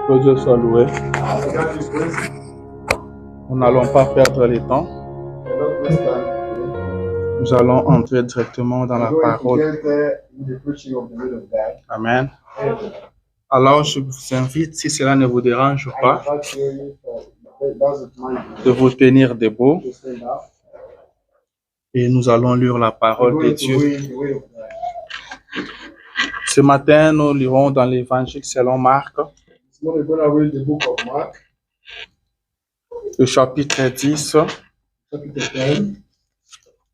Que Dieu soit loué. Nous n'allons pas perdre le temps. Nous allons entrer directement dans la parole. Amen. Alors, je vous invite, si cela ne vous dérange pas, de vous tenir debout. Et nous allons lire la parole de Dieu. Ce matin, nous lirons dans l'évangile selon Marc, le chapitre 10.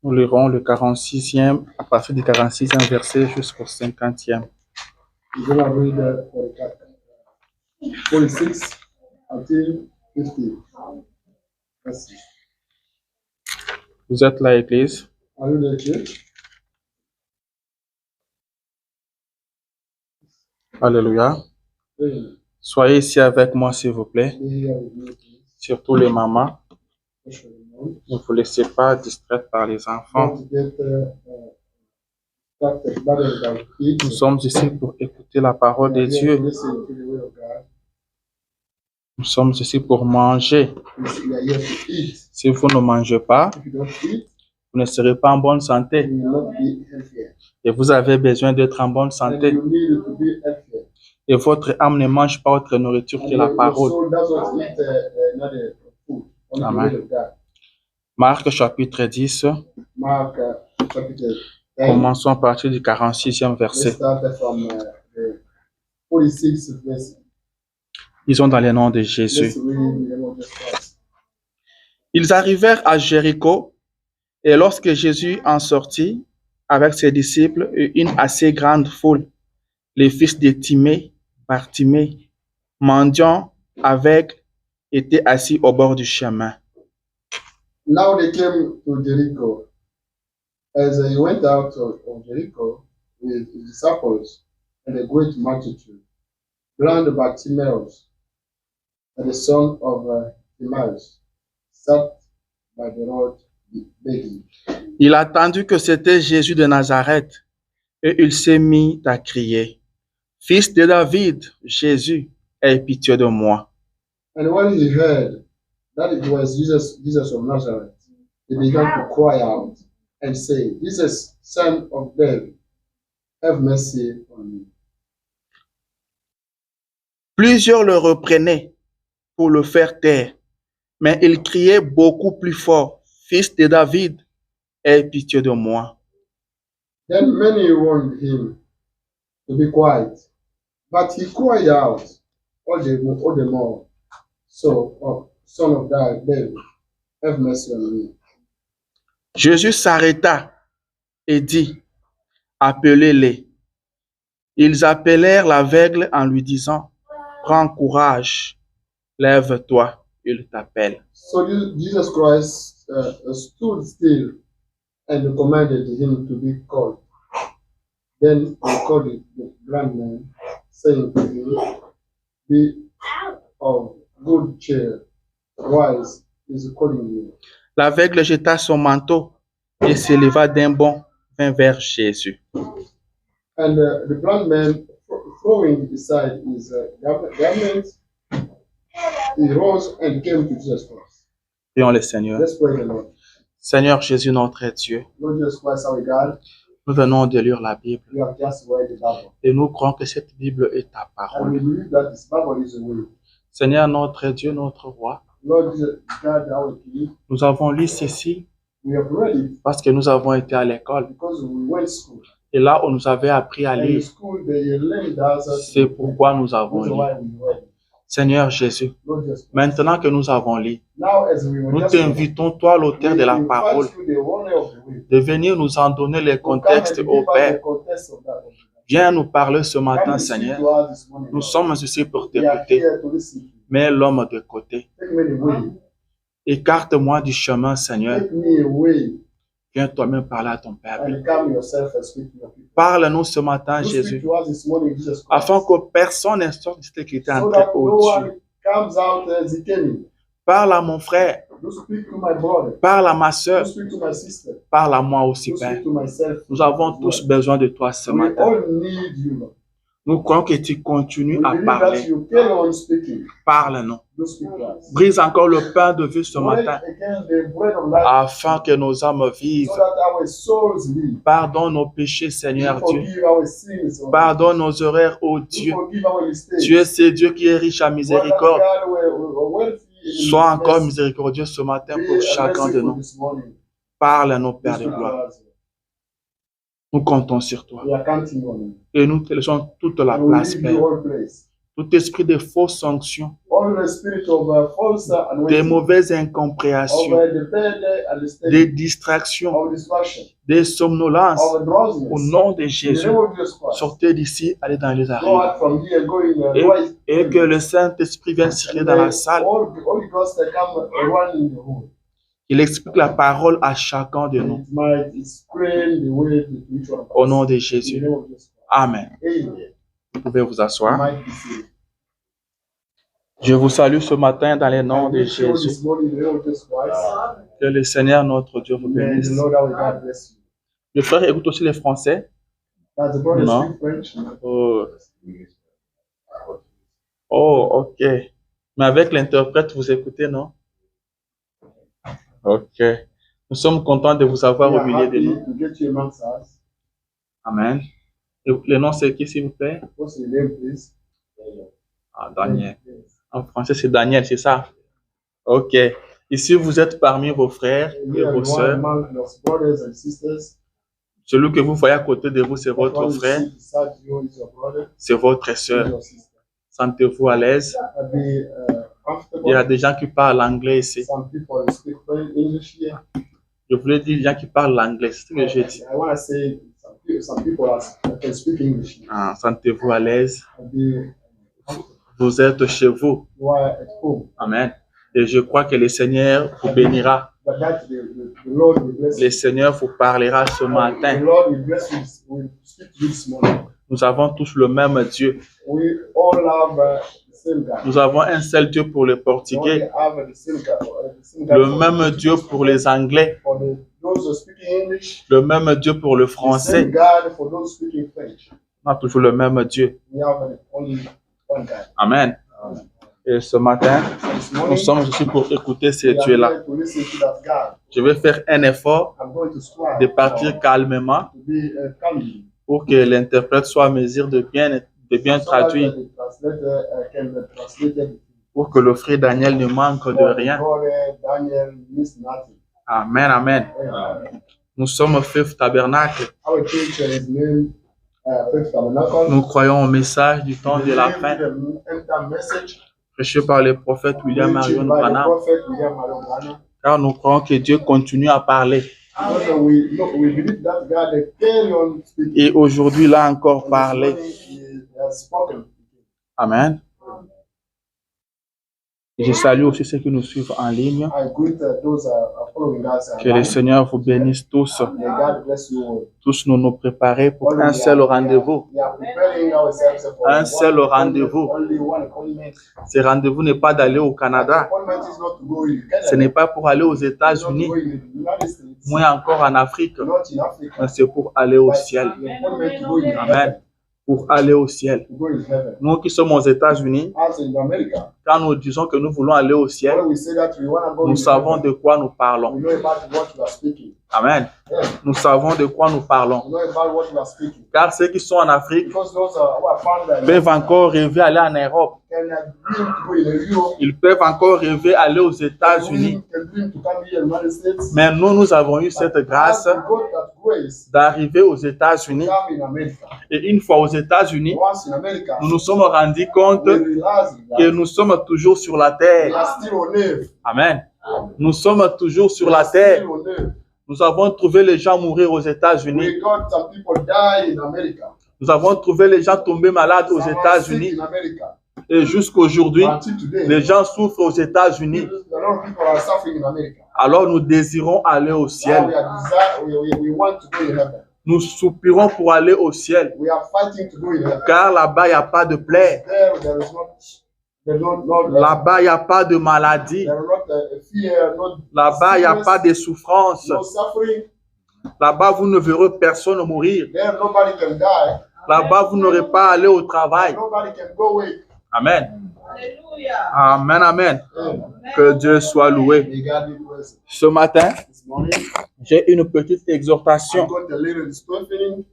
Nous lirons le 46e, à partir du 46e verset jusqu'au 50e. Vous êtes là, Église? Alléluia. Soyez ici avec moi, s'il vous plaît. Surtout les mamans. Ne vous laissez pas distraire par les enfants. Nous sommes ici pour écouter la parole de Dieu. Nous sommes ici pour manger. Si vous ne mangez pas, vous ne serez pas en bonne santé. Et vous avez besoin d'être en bonne santé. Et votre âme ne mange pas autre nourriture que la parole. Amen. Marc chapitre 10. Commençons à partir du 46e verset. Disons dans le nom de Jésus. Ils arrivèrent à Jéricho, et lorsque Jésus en sortit avec ses disciples et une assez grande foule, les fils de Timée, Bartimée, mendiant aveugles, étaient assis au bord du chemin. Now they came to Jericho. As he went out of Jericho with his disciples and a great multitude, blind Bartimaeus, the son of Timaeus, sat by the road begging. Il attendit que c'était Jésus de Nazareth, et il s'est mis à crier, « Fils de David, Jésus, aie pitié de moi. » And when he heard that it was Jesus of Nazareth, he began to cry out and say, Jesus, son of David, have mercy on me. Plusieurs le reprenaient pour le faire taire, mais il criait beaucoup plus fort, « Fils de David, aie pitié de moi. » Then many warned him to be quiet, but he cried out all the more, so, son of David, have mercy on me. Jésus s'arrêta et dit, « Appelez-les. » Ils appelèrent l'aveugle en lui disant, « Prends courage, lève-toi, il t'appelle. » So Jesus Christ stood still and commanded him to be called. Then he called the blind man, saying to him, be of good cheer, wise is calling you. L'aveugle jeta son manteau et s'éleva d'un bond, vint vers Jésus. And the blind man, throwing aside his garment, he rose and came to Jesus Christ. Prions le Seigneur. Let's pray the Lord. Seigneur Jésus, notre Dieu, Lord Jesus Christ, our God, nous venons de lire la Bible we have just read the Bible. et nous croyons que cette Bible est ta And we parole. believe that this Bible is the way. Seigneur, notre Dieu, notre roi, Lord Jesus, God, our King, nous avons lu ceci we have read it parce que nous avons été à l'école. because we went to school. Et là, on nous avait appris à And in lire. school, they learned us. C'est pourquoi nous avons That's lu. why we read. Seigneur Jésus, Lord Jesus, maintenant que nous avons lu, now as we were nous just t'invitons, toi, l'auteur de la parole, invite you, the owner of the way, de venir nous en donner les to come and contextes give au us Père. the context of that. Viens nous parler ce matin, Come and speak Seigneur. to us this morning, Nous Lord. sommes ici pour We are t'écouter. here to listen to you. Mets l'homme de côté. Take me away. Écarte-moi du chemin, Seigneur. Take me away Viens toi-même parler à ton peuple. and come yourself and speak to your people. Parle-nous ce matin, You Jésus, speak to us this morning, Jesus Christ. afin que personne ne sorte de ce qui était So entré that no au-dessus. one comes out as he came in. Parle à mon frère, You speak to my brother. parle à ma You soeur, speak to my sister. parle à moi aussi, You Père. speak to myself. Nous avons as tous well. besoin de toi ce We matin. all need you, Lord. Nous croyons que tu continues We à believe that parler. you carry on speaking. Parle-nous. You speak to us. Brise encore le pain de vie ce Break matin again the bread of life afin que nos âmes vivent. so that our souls live. Pardonne nos péchés, We Seigneur Dieu. forgive our sins. O Pardonne nos erreurs, ô We Dieu. forgive our mistakes. Tu es ce Dieu qui est riche en miséricorde. God, we're wealthy in Sois encore mercy. miséricordieux ce matin Be pour chacun de merciful nous. this morning. Parle-nous, Père de Speak to gloire. us. Nous comptons sur toi. We are counting on you. Et nous te laissons toute la And we place, leave Père. you all place. Tout esprit de fausses sanctions, All the spirit of false des anointing, mauvaises of incompréhensions, the bad understanding, des distractions, of distraction, des somnolences, of drowsiness. au nom de In the Jésus, name of Jesus Christ. sortez d'ici, allez dans les Go arrières. out from here, go in Et, right. et que le Saint-Esprit vienne circuler dans la salle. Holy Ghost come run in the room. Il explique la parole à chacun de nous. It might explain the way to each one of us. Au nom de In the Jésus. name of Jesus Christ. Amen. Amen. Vous pouvez vous You asseoir. might be saved. Je vous salue ce matin dans le nom I de wish you Jésus. this morning in the name of Jesus Christ. Que le Seigneur notre Dieu vous May the bénisse. Lord our God bless you. Le frère écoute aussi les Français. As the brother No. speak French, Oh. Oh, ok. Mais avec l'interprète, vous écoutez, non? Ok. Nous sommes contents de vous avoir we au are milieu de happy nous. to get you amongst us. Amen. Et le nom, c'est qui, s'il vous plaît? What's your name, please? Ah, Daniel. En français, c'est Daniel, c'est ça? Ok. Ici, vous êtes parmi vos frères et You are vos one sœurs. among your brothers and sisters. Celui que vous voyez à côté de vous, c'est That one votre you frère, see beside you is your brother, c'est votre is sœur. your sister. Sentez-vous à l'aise. Be Il y a comfortable. des gens qui parlent anglais ici. Some people speak English here. Je voulais dire les gens qui parlent l'anglais, c'est ce que j'ai dit. I want to say some people can speak English. Ah, sentez-vous à l'aise. Be Vous êtes chez vous. you are at home. Amen. Et je crois que le Seigneur vous bénira. But that the Lord will bless Le you. Seigneur vous parlera ce The matin. Lord will bless you. Will speak to you this morning. Nous avons tous le même Dieu. We all have the same God. Nous avons un seul Dieu pour les We only Portugais, have the same God. le même Dieu pour les Anglais, For those who speak English, le même Dieu pour le the same Français. God for those speaking French. On a toujours le même Dieu. We have only one God. Amen. Et ce matin, So this nous morning, sommes ici pour écouter ce we are Dieu-là. here to listen to that God. Je vais faire un effort I'm going to strive de partir calmement to be calm, pour que l'interprète soit en mesure de bien so that traduire, the translator can translate everything. pour que le frère Daniel ne manque de For the rien. brother Daniel miss nothing. Amen, amen. Amen. Nous sommes au Fifth Tabernacle. Our church is named Faith Tabernacle. Nous croyons au message du temps de la fin, The end-time message prêché par le prophète William preached Marion by the Branham, prophet William Marion Branham. car nous croyons que Dieu continue à parler. Because we believe that God carry on speaking. Et aujourd'hui, il a encore And parlé. this morning he has spoken. Amen. Et je salue aussi ceux qui nous suivent en ligne. I greet those who are following us. Que le Seigneur vous bénisse tous. May God bless you all. Tous nous préparer pour All un we seul are- rendez-vous. We are preparing ourselves for Un one seul rendez-vous. Only one appointment. Ce rendez-vous n'est pas d'aller au Canada. Appointment is not to go in Canada. Ce n'est pas pour aller aux It's not to États-Unis, go in the United States. moins encore en Afrique. Not in Africa. Mais c'est pour aller au But ciel. the appointment to go in Amen. heaven. Pour aller au ciel. To go in heaven. Nous qui sommes aux États-Unis, As in America, quand nous disons que nous voulons aller au ciel, when we say that we want to go nous in savons heaven, de quoi nous parlons. we know about what we are speaking. Amen. Yeah. Nous savons de quoi nous parlons. We know about what we are speaking. Car ceux qui sont en Afrique Because those who are found that peuvent encore rêver aller en Europe. can dream to go in Europe, Ils peuvent encore rêver aller aux États-Unis. can dream to come here in the United States. Mais nous avons eu cette grâce As we got that grace d'arriver aux to États-Unis. come in America. Et une fois aux États-Unis, Once in America, nous nous sommes rendus compte we realize que that nous sommes toujours sur la we terre. are still on earth. Amen. Nous sommes toujours sur We la are terre. still on earth. Nous avons trouvé les gens mourir aux États-Unis. We got some people die in America. Nous avons trouvé les gens tomber malades aux Some are États-Unis. sick in America. Et jusqu'aujourd'hui, Until today, les gens souffrent aux États-Unis. a lot of people are suffering in America. Alors nous désirons aller au Now ciel. we want to go in heaven. Nous soupirons pour aller au ciel. We are fighting to go in heaven. Car là-bas, il n'y a pas de plaie. There is not Là-bas, il n'y a pas de maladie. there is not a fear, not Là-bas, il n'y a pas de souffrance. no suffering. Là-bas, vous ne verrez personne mourir. There nobody can die. Là-bas, vous n'aurez pas à aller au travail. Nobody can go away. Amen. Hallelujah. Amen, amen. Amen. Que Dieu soit loué. May God be blessed. Ce matin, This morning, j'ai une petite I'm exhortation. going to lead in strengthening.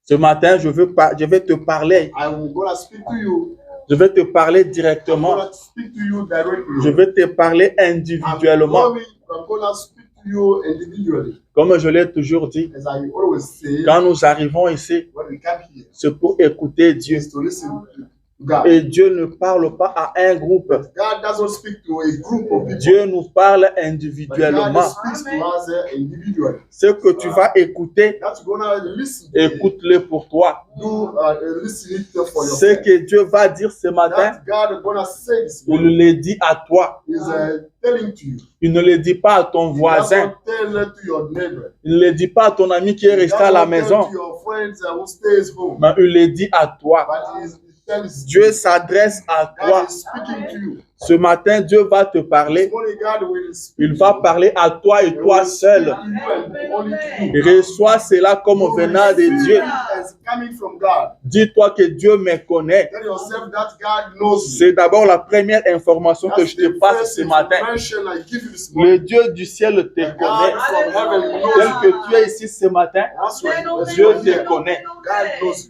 Ce matin, je vais te parler. I'm going to speak to you. Je vais te parler I'm directement. going to speak to you directly. Je vais te parler individuellement. I'm going to speak to you individually. Comme je l'ai toujours dit, As I always say, quand nous arrivons ici, when we come here, c'est pour écouter Dieu. is to listen to God. Et Dieu ne parle pas à un groupe. God doesn't speak to a group of people. Dieu nous parle But God individuellement. speaks to us individually. Ce que tu vas écouter, That's gonna listen. To écoute-le pour toi. Do listen it for Ce yourself. que Dieu va dire ce matin, That God gonna say this il morning le dit à toi. is telling to you. Il ne le dit pas à ton voisin. Tell it to your neighbor. Il ne le dit pas à ton ami qui est resté à la maison. To your friends who stays home. Mais il le dit à toi. But he tells Dieu s'adresse à toi. God is speaking to you. Ce matin, Dieu va te parler. This morning God will speak Il va parler à toi et toi seul. Reçois cela comme venant de Dieu. Coming from God. Dis-toi que Dieu me connaît. Tell yourself that God knows you. C'est d'abord la première information que je te passe ce matin. Le Dieu du ciel te connaît. Tel que tu es ici ce matin, Dieu te connaît.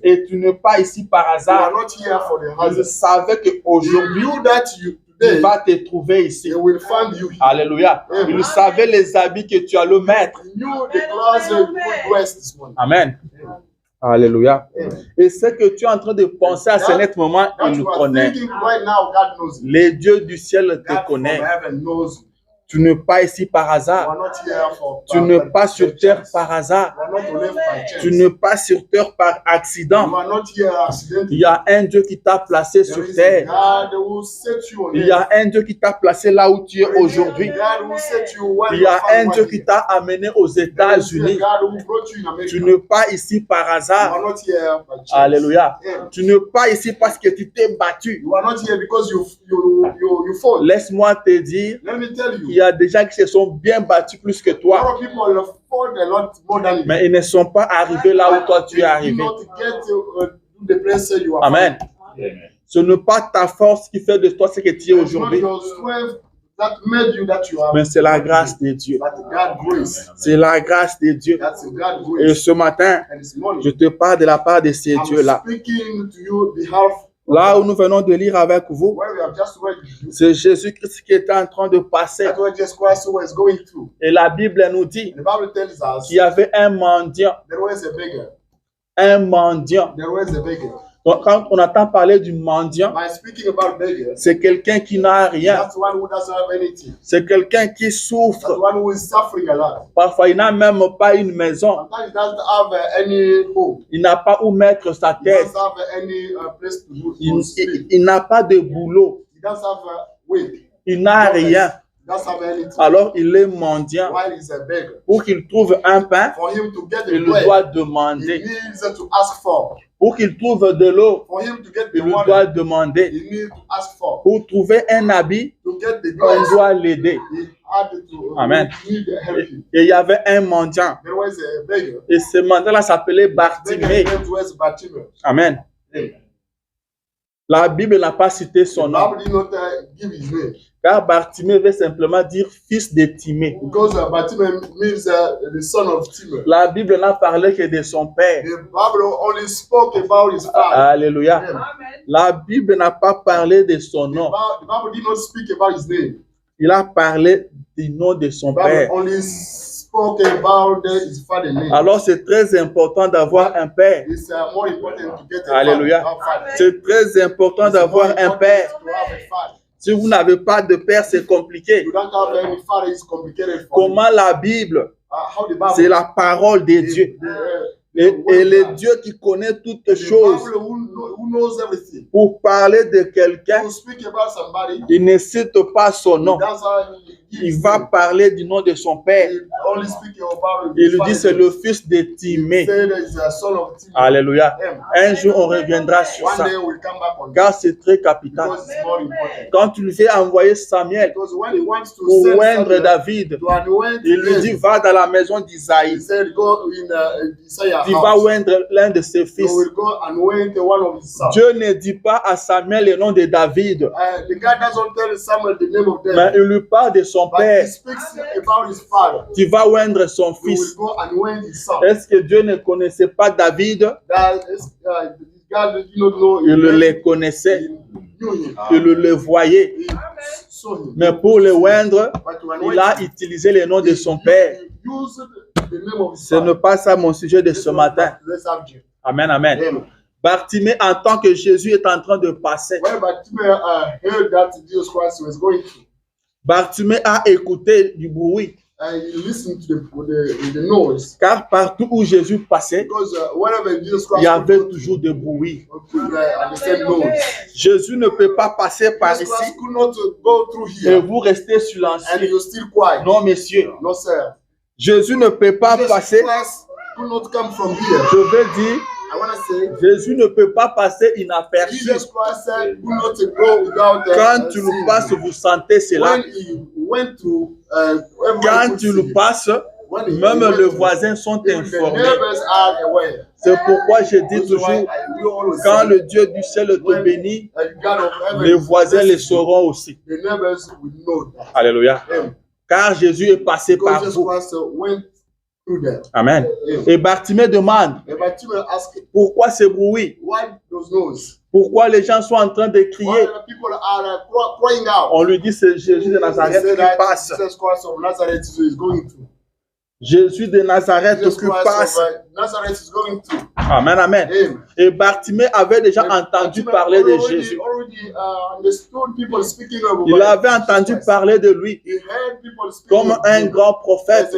Et tu n'es pas ici par hasard. Il savait qu'aujourd'hui, il va te trouver ici. Alléluia. Il savait les habits que tu allais mettre. Amen. Alléluia. Et ce que tu es en train de penser à ce moment, il nous connaît. Les dieux du ciel te connaissent. Tu n'es pas ici par hasard. Tu n'es pas sur terre par hasard. Tu n'es pas sur terre par accident. Il y a un Dieu qui t'a placé sur terre. Il y a un Dieu qui t'a placé là où tu es aujourd'hui. Il y a un Dieu qui t'a amené aux États-Unis. Tu n'es pas ici par hasard. Alléluia. Tu n'es pas ici parce que tu t'es battu. Laisse-moi te dire, il y a des gens qui se sont bien battus plus que toi. Mais ils ne sont pas arrivés là où toi tu es arrivé. Amen. Ce n'est pas ta force qui fait de toi ce que tu es aujourd'hui. Mais c'est la grâce de Dieu. C'est la grâce de Dieu. Et ce matin, je te parle de la part de ces dieux-là. Là où nous venons de lire avec vous, c'est Jésus-Christ qui était en train de passer. Et la Bible nous dit qu'il y avait un mendiant. Un mendiant. Donc, quand on entend parler du mendiant, c'est quelqu'un qui n'a rien. C'est quelqu'un qui souffre. Parfois, il n'a même pas une maison. Il n'a pas où mettre sa tête. Il n'a pas de boulot. Il n'a rien. Alors, il est mendiant. Pour qu'il trouve un pain, il doit demander. Pour qu'il trouve de l'eau, il doit demander. Pour trouver un habit, on doit l'aider. Amen. Et il y avait un mendiant. Et ce mendiant-là s'appelait Bartimée. Amen. La Bible n'a pas cité son nom. Car Bartimée veut simplement dire fils de Timée. La Bible n'a parlé que de son père. Alléluia. La Bible n'a pas parlé de son nom. Il a parlé du nom de son père. Alors c'est très important d'avoir un père. Alléluia. C'est très important d'avoir un père. Si vous n'avez pas de père, c'est compliqué. Comment la Bible, c'est la parole de Dieu. Et le Dieu qui connaît toutes choses. Pour parler de quelqu'un, il ne cite pas son nom. il va parler du nom de son père. Il lui dit c'est le fils de Timée. Alléluia. Un jour on reviendra sur ça. Car c'est très capital. Quand il fait envoyer Samuel pour oindre David, il lui dit va dans la maison d'Isaïe. Tu vas oindre l'un de ses fils. Dieu ne dit pas à Samuel le nom de David. Mais il lui parle de son père. Tu vas oindre son fils. Est-ce que Dieu ne connaissait pas David? Il le connaissait. Il le voyait. Mais pour le oindre, il a utilisé le nom de son père. Ce n'est pas ça mon sujet de ce matin. Amen, amen. Bartimée entend que Jésus est en train de passer. Bartimée a écouté du bruit. Car partout où Jésus passait, il y avait toujours du bruit. Jésus ne peut pas passer par ici et vous restez silencieux. Non, messieurs. Jésus ne peut pas passer. Je veux dire, Jésus ne peut pas passer inaperçu. Quand tu le passes, vous sentez cela. Quand tu le passes, même les voisins sont informés. C'est pourquoi je dis toujours, quand le Dieu du ciel te bénit, les voisins le sauront aussi. Alléluia. Car Jésus est passé par vous. Amen. Et Bartimée demande, pourquoi ce bruit? Pourquoi les gens sont en train de crier? On lui dit, c'est Jésus de Nazareth qui passe. Jésus de Nazareth qui passe. Amen, amen. Et Bartimée avait déjà entendu parler de Jésus. Il avait entendu parler de lui comme un grand prophète.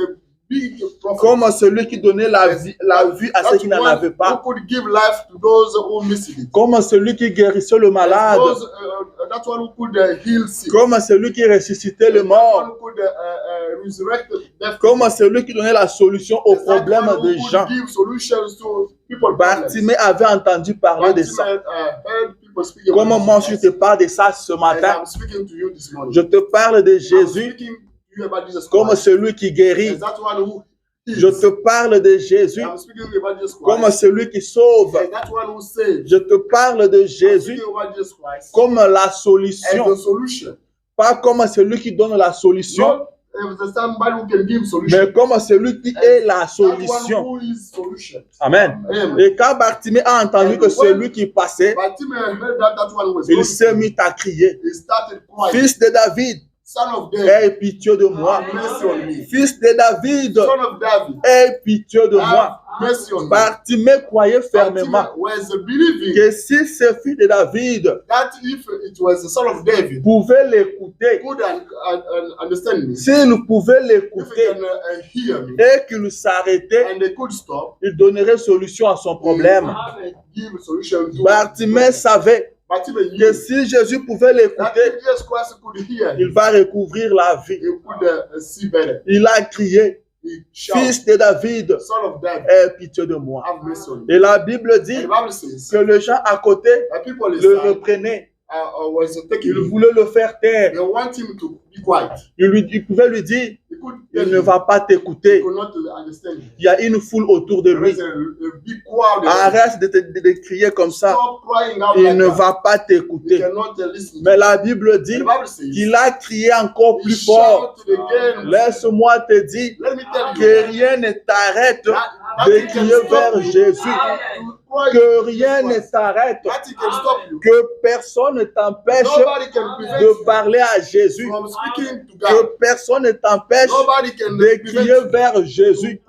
Comme celui qui donnait la vue à ceux qui n'en avaient pas. Comme celui qui guérissait le malade. Comme celui qui ressuscitait le mort. Comme celui qui donnait la solution aux problèmes des gens. Bartimée avait entendu parler de ça. Comme moi je te parle de ça ce matin. Je te parle de Jésus comme celui qui guérit. Je te parle de Jésus comme celui qui sauve. Je te parle de Jésus comme la solution. Pas comme celui qui donne la solution, mais comme celui qui est la solution. Amen. Et quand Bartimée a entendu que celui qui passait, il s'est mis à crier, fils de David, aie pitié de moi. Fils de David, aie pitié de moi. Bartimée croyait fermement que si ce fils de David pouvait l'écouter, s'il pouvait l'écouter et qu'il s'arrêtait, il donnerait solution à son problème. Bartimée savait que si Jésus pouvait l'écouter, il va recouvrir la vie. Il a crié, fils de David, aie pitié de moi. Et la Bible dit que les gens à côté le reprenaient. Il voulait le faire taire. Il pouvait lui dire, il ne va pas t'écouter. Il y a une foule autour de lui. Arrête de crier comme ça. Il ne va pas t'écouter. Mais la Bible dit qu'il a crié encore plus fort. Laisse-moi te dire que rien ne t'arrête de crier vers Jésus. Que rien ne t'arrête, que personne ne t'empêche de parler à Jésus, que personne ne t'empêche de crier vers Jésus,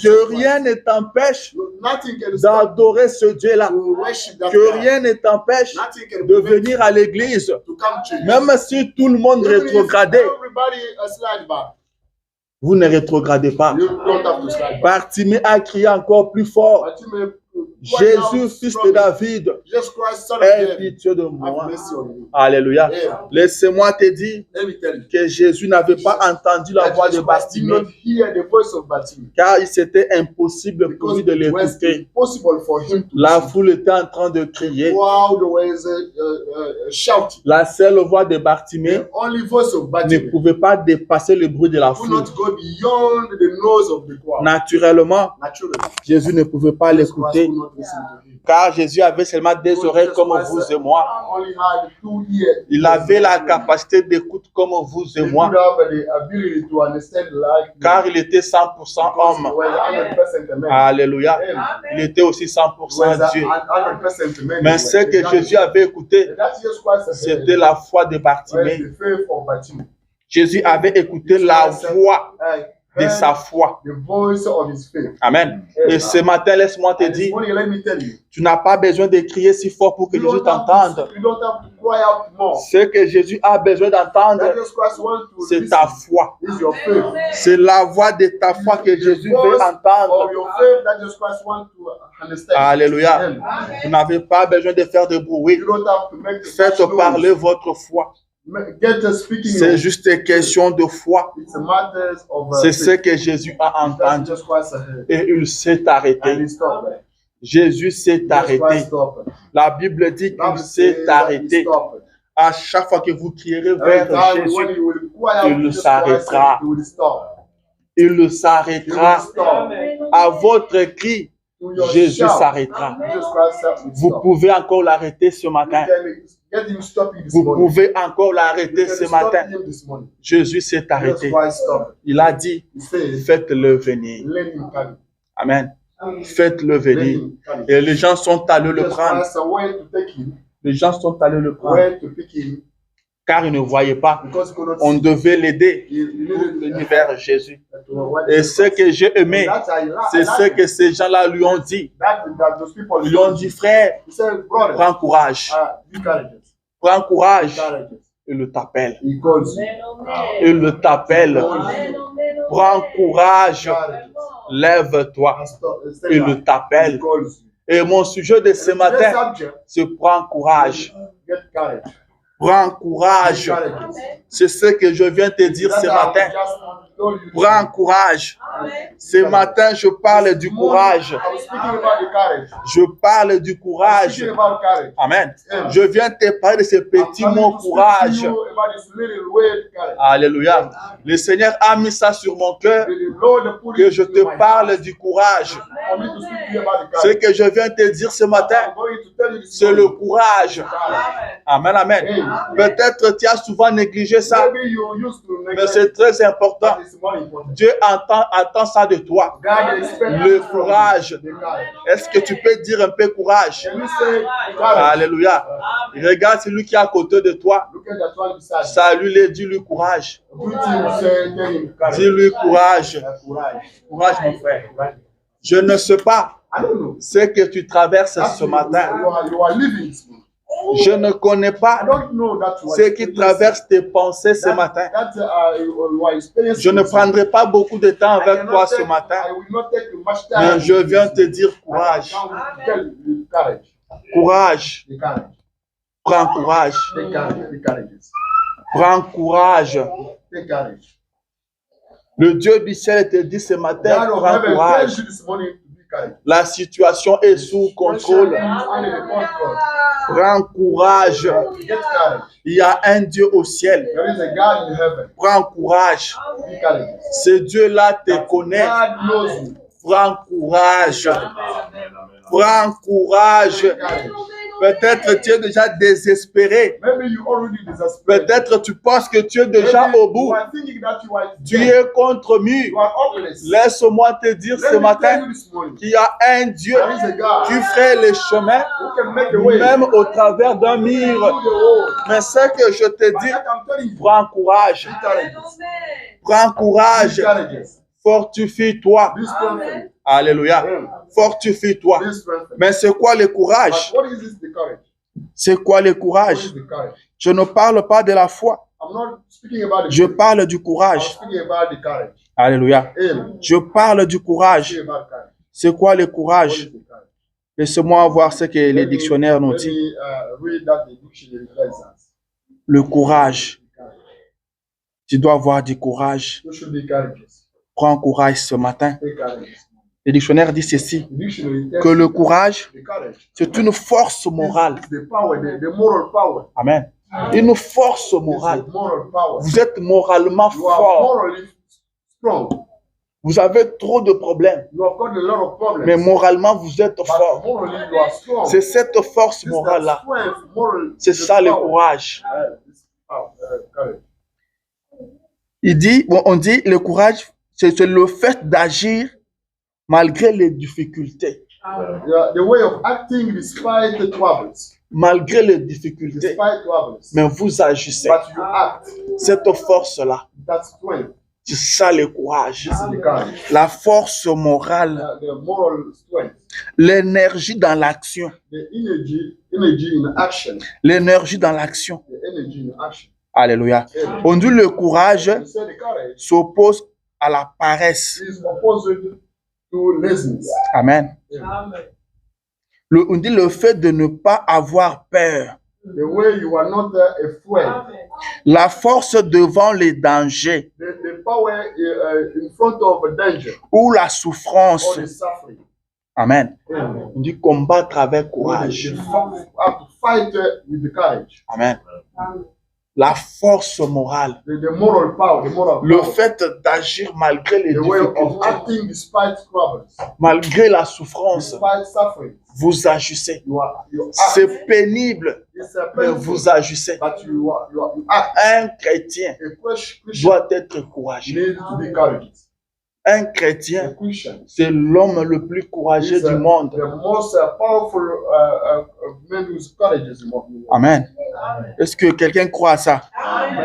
que rien ne t'empêche d'adorer ce Dieu-là, que rien ne t'empêche de venir à l'église, même si tout le monde rétrogradait. Vous ne rétrogradez pas. Bartimée a crié encore plus fort. Jésus, fils de David, Jesus Christ, son of aie David, pitié de have moi. mercy on me. Alléluia. Amen. Laissez-moi te dire Let me tell you. que Jésus n'avait pas entendu la That voix de Jesus Christ did Bartimée, not hear the voice of Bartimaeus. car il c'était impossible pour Because lui de it was l'écouter. impossible for him to La listen. foule était en train de crier. Crowd was shouting. La seule voix de Bartimée The only voice of ne Bartimaeus pouvait pas dépasser le bruit de la could foule. not go beyond the noise of the crowd. Naturellement, Naturally, Jésus ne pouvait pas Jesus Christ l'écouter, could not listen to him. car Jésus avait seulement des oreilles comme vous et moi. Only had 2 ears. Il avait la capacité d'écoute comme vous et He moi, could have the ability to understand like me, car il était 100% because he homme. was 100% a man. Alléluia. Amen. Il était aussi He was 100% Dieu. 100% man. Mais ce que Jésus avait écouté, That Jesus Christ c'était la foi de was Bartimée. the faith of Bartimaeus. Jésus avait écouté la voix de Heard sa foi. the voice of his faith. Amen. Et ce matin, laisse-moi te And this dire, morning, let me tell you, tu n'as pas besoin de crier si fort pour que Jésus t'entende. you don't have to cry out more. Ce que Jésus a besoin d'entendre, That Jesus Christ wants to c'est listen ta foi. is your faith. C'est la voix de ta foi que Jésus veut Of entendre. your faith that Jesus Christ wants to understand. Alléluia. Amen. Vous n'avez pas besoin de faire de bruit. You don't have to make the Faites noise. parler votre foi. Get the speaking. C'est juste une question de foi. It's a matter of C'est ce faith. que Jésus a That's entendu. Jesus Christ ahead. Et il s'est And arrêté. he stopped. Jésus s'est Jesus arrêté. Christ stopped. La Bible dit qu'il Bible s'est says that he arrêté. stopped. À chaque fois que vous crierez Every vers time Jésus, when you will cry out il to Jesus s'arrêtera. Christ, he will stop. il He will s'arrêtera. stop. À votre cri, To your Jésus shout, s'arrêtera. Jesus Christ will Vous stop. pouvez encore l'arrêter ce matin. Get him stopping this Vous morning. pouvez encore You l'arrêter can ce stop matin. him this morning. Jésus s'est Jesus arrêté. Christ stopped. Il a dit, He said, faites-le venir. let him come. Amen. Faites-le Let venir. him come. Et les gens sont allés le Jesus prendre. Christ went to take him, Les gens sont allés le prendre. went to pick him, Car ils ne voyaient pas. because he could not On see. devait l'aider He pour needed venir vers Jésus. to what Et ce que j'ai aimé, That's I c'est ce que ces gens-là lui ont dit. that those people Ils lui ont dit, frère, He said, brother, prends courage. be courageous. Prends Be courage. courageous. Il le t'appelle. He calls you. Il le t'appelle. Prends courage. Courageous. Lève-toi. Stay Il back. le t'appelle. He calls you. Et mon sujet de ce Today's matin, subject, c'est prends courage. get courage. Prends Be courage. courageous. C'est ce que je viens te dire ce matin. Prends courage. Ce matin, je parle du courage. I'm speaking about the courage. Je parle du courage. Speaking about courage. Amen. Je viens te parler de ce petit mot courage. You about this little word courage. Alléluia. Le Seigneur a mis ça sur mon cœur, The Lord put que it je in te my parle heart du courage. for me to speak to you about the Ce courage. que je viens te dire ce matin, I'm going to tell you this c'est le morning. courage. Courage. Amen, amen. Peut-être tu as souvent négligé ça, Maybe you used to mais neglect, c'est très important. but it's more important. Dieu attend ça de toi. God expects Le from you courage. the courage. Est-ce que tu peux dire un peu courage? Can you say courage? Alléluia. Regarde celui qui est à côté de toi. Look at that one beside you. Salue-le, dis-lui courage. Greet him, say, tell him courage. Dis-lui courage. Courage. Courage, mon frère. Je ne sais pas I don't know. ce que tu traverses That's ce you matin. are living this morning. Je ne connais I pas don't know that you are ce qui traverse tes pensées ce matin. you are experiencing. Je ne prendrai pas beaucoup de temps avec toi ce matin, I will not take much mais time. je viens te dire courage. I will tell you courage. Courage. The courage. Prends courage. Take courage. Be courageous. Prends courage. Take courage. Le Dieu du ciel te dit ce matin, God of prends heaven courage. tells you this morning to be courageous. La situation est sous contrôle. Is under the control. Prends courage. Get courage. Il y a un Dieu au ciel. There is a God in heaven. Prends courage. Be courageous. Ce Dieu-là te connaît. God knows you. Prends courage. Prends courage. Peut-être tu es déjà désespéré. Maybe you already desperate. Peut-être tu penses que tu es déjà Maybe au bout. You are thinking that you are Tu dead. es contre mur. You are hopeless. Laisse-moi te dire Let ce me tell matin you this morning. qu'il y a un Dieu There is a God qui ferait les chemins, who can make a way. même au travers d'un mur. Through the wall. Mais ce que je te But dis, that I'm telling you, prends courage. be courageous. Prends Be courage. courageous. Fortifie-toi. Be strengthened. Alléluia. Fortifie-toi. Be strengthened. Mais c'est quoi le But courage? what is this, the courage? C'est quoi le What courage? is the courage? Je ne parle pas de la foi. I'm not speaking about the Je faith. parle du I'm courage. speaking about the courage. Alléluia. Amen. Je parle du I'm courage. speaking about courage. C'est quoi le What courage? is the courage? Laissez-moi voir ce que les dictionnaires nous Let disent. me read that the dictionary tells us. Le courage. Tu dois avoir du courage. You should be courageous. Prends courage ce matin. Be courageous. Le dictionnaire dit ceci, The dictionary tells que le you that courage, the courage c'est une force morale. is the power, the moral power. Amen. Une force It's morale. the moral power. Vous êtes moralement You are fort. morally strong. Vous avez trop de problèmes. You have got a lot of problems. Mais moralement, vous êtes But fort. morally, you are strong. C'est cette force It's that morale-là. strength, moral, C'est the ça le power. courage. It's courage. Il dit, on dit, le courage, c'est le fait d'agir malgré les difficultés. Yeah, the way of acting despite the troubles. Malgré les difficultés. Despite troubles. Mais vous agissez. But you act. Cette force-là, That strength. c'est ça le courage. This is the courage. La force morale, The moral strength. l'énergie dans l'action. The energy in action. L'énergie dans l'action. The energy in action. Alléluia. On dit le courage You say the courage s'oppose à la paresse. is opposite to laziness. Amen. On dit le fait de ne pas avoir peur. The way you are not afraid. La force devant les dangers The power in front of a danger ou la or souffrance. the suffering. Amen. Amen. On dit combattre avec courage. You have to fight with the courage. Amen. La force morale. The moral power. The moral Le power. fait d'agir malgré les The way of difficultés, acting despite troubles. malgré la souffrance. Despite suffering. Vous agissez. You act. C'est pénible, It's mais painful, vous agissez. but you act. Un chrétien A Christian doit être courageux. needs to be courageous. Un A chrétien, Christian c'est l'homme le plus courageux is du monde. the most powerful man who's courageous in the world. Amen. Est-ce que quelqu'un croit à ça?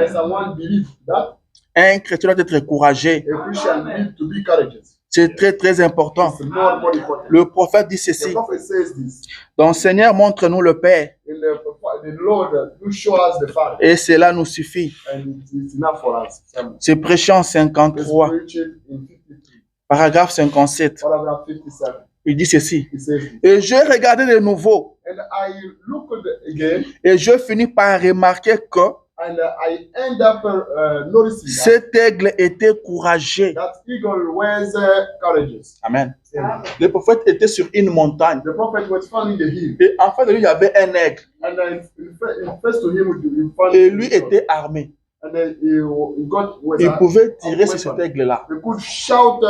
Does someone believe that? Un chrétien doit être courageux. A Christian needs to be courageous. C'est très, très important. It's more important. Le prophète dit The ceci. prophet says this. Donc, Seigneur, montre-nous le Père. In the Lord who show us the Father. Et cela nous suffit. And it's enough for us. C'est prêché en Let's 53, preach it in 53. paragraphe 57. Paragraph 57. Il dit ceci. He says this. Et je regardais de nouveau. And I looked again Et je finis par remarquer que and I end up noticing that, cet aigle était courageux. that eagle was courageous. Amen. Amen. Le prophète était sur une montagne. The prophet was found in the hill. Et en face de lui, il y avait un aigle. And in first to him, you found Et lui était armé. and then he got was Il pouvait tirer sur cet aigle-là. He could shout.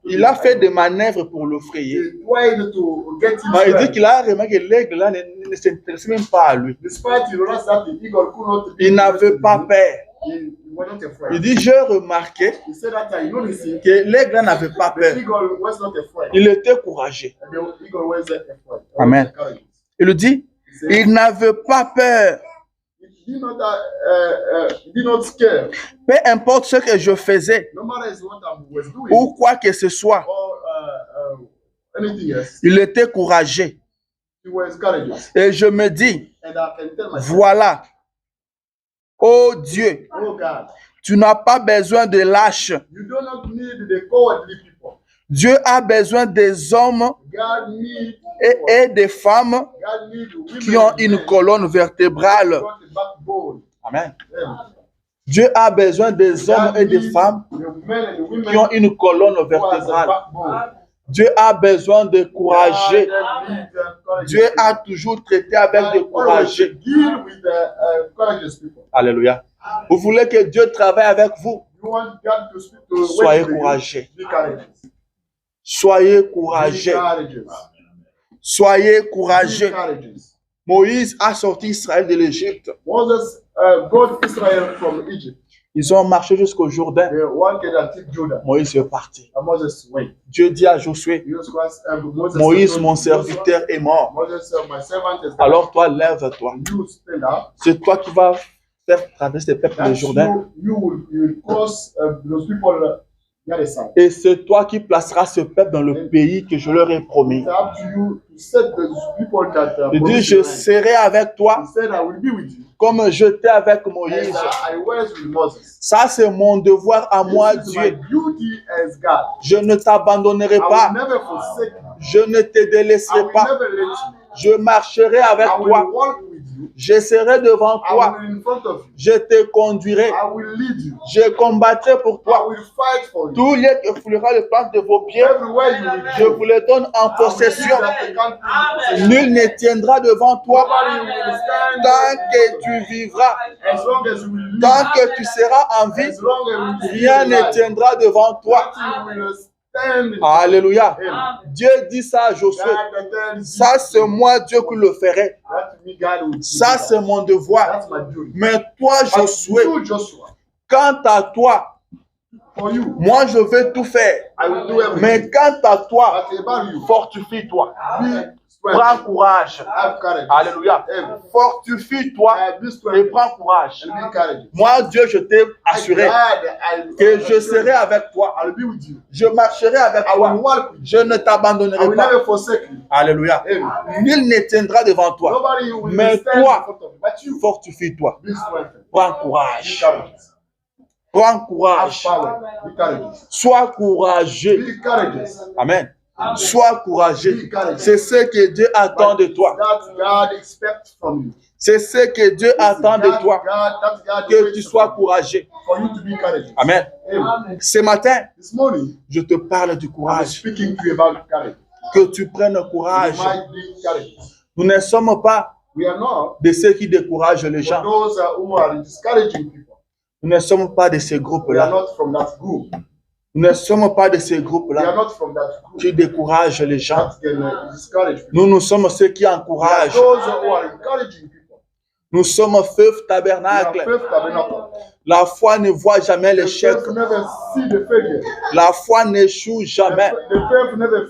Il a fait des manœuvres pour le frayer. He tried to get him. Mais il dit qu'il a remarqué que l'aigle-là ne s'intéressait même pas à lui. Despite he realized that the eagle could not. Il n'avait pas peur. He was not afraid. Il dit, j'ai remarqué He said that I noticed que l'aigle n'avait pas the peur. eagle was not afraid. Il était courageux. The eagle was afraid. Amen. Il dit, He said, il n'avait pas peur. he did not scare. Peu importe ce que je faisais No matter what I was doing ou quoi que ce soit, or anything else, il était courageux. he was courageous. Et je me dis, And I can tell myself, voilà, oh Dieu, oh God, tu n'as pas besoin de lâches. you do not need the cowardly people. Dieu a besoin des hommes God needs et des femmes God needs women qui ont and une men colonne vertébrale. who got a backbone. Amen. Amen. Dieu a besoin des hommes God et des needs femmes the men and the women qui ont une colonne who has a vertébrale. backbone. Dieu a besoin de courageux. God needs courageous Dieu people. a toujours traité avec des God always courageux. deal with the courageous people. Alléluia. Vous voulez que Dieu travaille avec vous? You want God to speak to Soyez with you, courageux. be courageous. Soyez Be courageux. courageous. Soyez Be courageux. courageous. Moïse a sorti Israël de l'Égypte. Moses got Israel from Egypt. Ils ont marché jusqu'au Jourdain. They walked until Judah. Moïse est parti. And Moses went. Dieu dit à Josué, Jesus Christ, Moses Moïse, said, mon serviteur, est mort. Moses said, my servant is dead. Alors toi, lève-toi. You stand up. C'est toi qui vas faire traverser le peuple le That Jourdain. you will cross those people You decide. Et c'est toi qui placeras ce peuple dans le pays que je leur ai promis. It's up to you to set the people that Il dit, promised je you. serai avec toi He said, I will be with you. comme j'étais avec Moïse. As I was with Moses. Ça, c'est mon devoir à moi, This is my Dieu. duty as God. Je ne t'abandonnerai I pas. will never forsake you. Je ne te I délaisserai will pas. never let you. Je marcherai avec I will toi. walk with you. Je serai devant I toi. will in front of you. Je te conduirai. I will lead you. Je combattrai pour I toi. will fight for you. Tout lieu que foulera le plan de vos pieds, Everywhere you will je go, vous le donne en I will give possession. that the country. Nul ne tiendra devant toi Nobody will stand tant que tu vivras. as long as you will live. Tant que tu seras en vie, As long as you will rien ne tiendra devant toi. Nothing will stand. Alléluia. Amen. Dieu dit ça à Josué. God tells you, Ça, c'est moi, Dieu, qui le ferai. that me, God will do Ça, that. c'est mon devoir. That's my duty. Mais toi, But Josué, you, Joshua, quant à toi, for you, moi, je vais tout faire. I will do everything. Mais quant à toi, But about you, fortifie-toi. be Prends strong. courage. Have courage. Alléluia. Amen. Fortifie-toi Be et strong. prends courage. And be courageous. Moi, Dieu, je t'ai assuré que je serai avec toi. I'll be with you. Je marcherai avec I will toi. walk with you. Je ne I t'abandonnerai will pas. never forsake you. Alléluia. Amen. Nul ne tiendra devant toi. Nobody will Mais stand in toi, front of you. But you, fortifie-toi. be strong. Prends Be courage. courageous. Prends Have courage. power. Be courageous. Sois courageux. Be courageous. Amen. Sois courageux. C'est ce que Dieu attend de toi. That God expects from you. C'est ce que Dieu attend de toi. That's God Que waits tu sois for you. courageux. For you to be courageous. Amen. Amen. Ce matin, This morning, je te parle du I'm courage. speaking to you about courage. Que tu prennes You courage. might be courageous. Nous ne sommes pas We are not de ceux qui découragent les for gens. those who are discouraging people. Nous ne sommes pas de ces We are groupes-là. not from that group. Nous ne sommes pas de ces We are groupes-là not from that group qui découragent les gens. that can discourage people. Nous sommes ceux qui We are encouragent. those who are encouraging people. Nous sommes feu We are tabernacle. faith tabernacle. La foi ne voit jamais The l'échec. faith never see the failure. La foi n'échoue jamais. The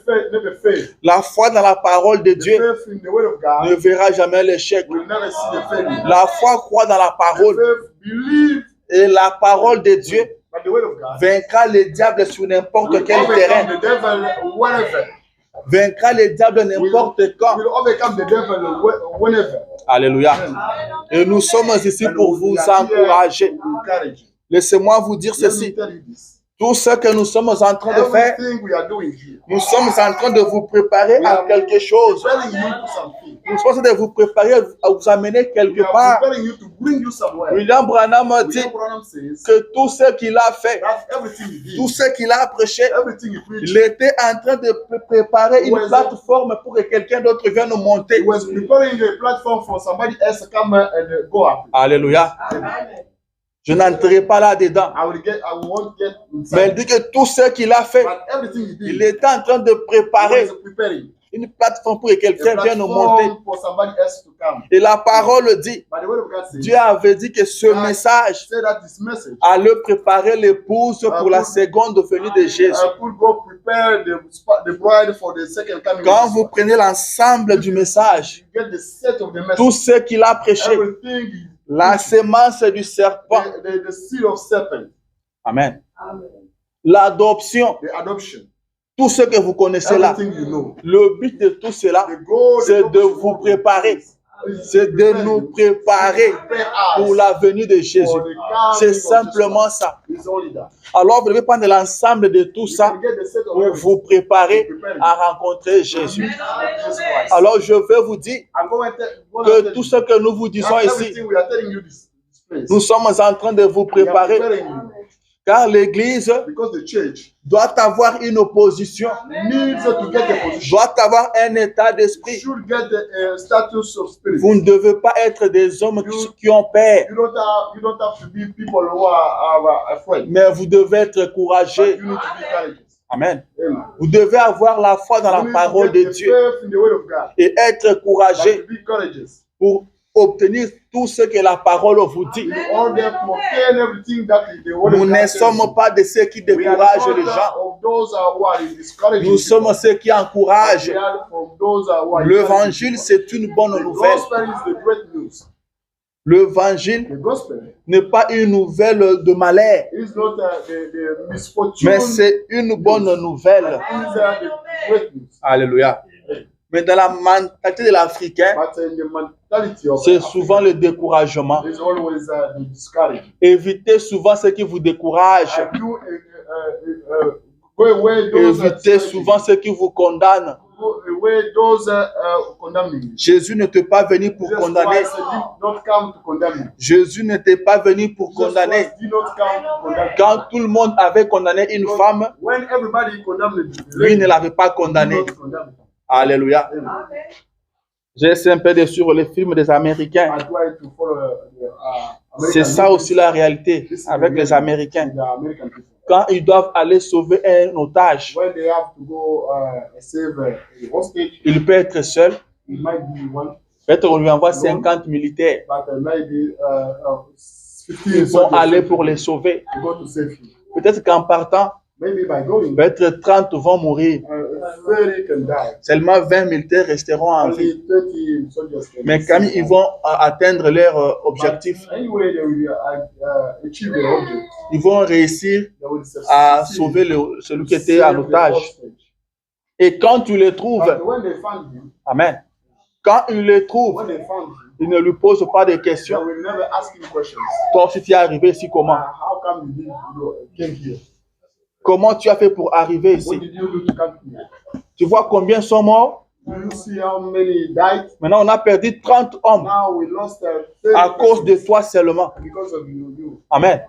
faith never fail. La foi dans la parole de The Dieu faith in the word of God ne verra jamais l'échec. will never see the failure. La foi croit dans la The parole. faith believe Et la parole de Dieu by the word of God. vaincra le diable sur n'importe Will quel overcome terrain. the devil whenever. Vaincra le diable n'importe quand. Will overcome the devil whenever. Alléluia. Et nous sommes ici pour vous encourager. Encourage. Laissez-moi vous dire Let me ceci. tell you this. Tout ce que nous sommes en train de faire, Everything we are doing here, nous sommes en train de vous préparer à quelque chose. preparing you to something. Nous sommes en train de vous préparer à vous amener We quelque are part. preparing you to bring you somewhere. William Branham a dit William Branham says que tout ce qu'il a fait, that everything he tout did, ce qu'il a prêché, everything he il preached, était en train de préparer une plateforme pour que quelqu'un d'autre vienne nous he monter. was preparing a platform for somebody else to come and go up. Alléluia. Je n'entrerai pas là-dedans. I won't get Mais il inside. dit que tout ce qu'il a fait, But everything he il did, était en train de he préparer was preparing une plateforme pour que a quelqu'un vienne nous monter. platform for somebody else to come. Et la parole dit, But the word of God says, Dieu avait dit que ce message say that this message allait préparer l'épouse pour la seconde venue de Jésus. could go prepare the bride for the second coming. Quand of vous Jesus. prenez l'ensemble du message, You get the set of the tout message. ce qu'il a prêché, Everything, la sémence du serpent, the seed of serpent, amen, l'adoption, the adoption, tout ce que vous connaissez là, everything you know. le but de tout cela, The goal, the c'est de purpose vous of préparer, is c'est de prepare nous you, préparer prepare us pour la venue de Jésus. for the coming C'est of simplement Jesus. ça. It's only that. Alors, vous devez prendre l'ensemble de tout You ça can get the set of pour everything. vous préparer à rencontrer Jésus. Jesus Christ. Alors, je veux vous dire I'm going to que tout ce que nous vous disons ici, everything we are telling you this place. nous sommes en train de vous We are préparer, preparing you car l'Église because the church doit avoir une opposition, needs to get a position. doit avoir un état d'esprit. Should get the status of spirit. Vous ne devez pas être des hommes qui ont peur, You don't have to be people who are afraid. mais vous devez être But courageux. you need to be courageous. Amen. Amen. Vous devez avoir la foi dans You la need parole to get de the Dieu faith in the word of God. et être But courageux to be courageous. pour obtenir tout ce que la parole vous dit. In order to obtain everything that the word Nous of ne God says. sommes pas de ceux qui We are découragent not les gens. of those who are discouraging Nous people. sommes ceux qui encouragent. We are from those who are L'évangile, c'est une bonne The nouvelle. gospel is the great news. L'évangile The gospel n'est pas une nouvelle de malheur, is not the misfortune. mais c'est une bonne nouvelle. It is the great news. Alléluia. Mais dans la mentalité de l'Africain, But in the mentality of c'est Africa, souvent le découragement. there's always the discouragement. Évitez souvent ce qui vous décourage. And you go away those Évitez souvent ce qui vous condamne. go away those condemning. Jésus n'était pas venu pour Jesus condamner. Christ did not come to condemn you. Jésus n'était pas venu pour Jesus condamner. Christ did not come to condemn you. Quand tout le monde avait condamné une femme, When everybody condemned lui ne l'avait pas he did condamné. not condemn you. Alléluia. Amen. J'ai essayé un peu de suivre les films des Américains. I try to follow C'est American ça aussi la réalité avec les Américains. the American people. Quand ils doivent aller sauver un otage, When they have to go save a hostage, il peut être seul. it might be one, Peut-être on lui envoie 50 militaires. but maybe 15 Ils vont soldiers aller pour les sauver. to go to save him. Peut-être qu'en partant, Maybe by going, peut-être 30 vont mourir. 30 can die. Seulement 20 militaires resteront en vie. Only 30 soldiers can Mais quand ils vont atteindre leur objectif, anyway, they will achieve their object. ils vont réussir They will à succeed sauver celui qui to était en save the otage. hostage. Et quand tu le trouves, But when they found him, amen, quand il le trouve, when they found him, il ne lui pose pas de they questions. will never ask him questions. Toi, si tu es arrivé ici, comment? How come came here? Comment tu as fait pour arriver What ici? did you do to come here? Tu vois combien sont morts? Do you see how many died? Maintenant, on a perdu 30 hommes Now we lost 30 à cause de persons toi seulement. because of you. Amen.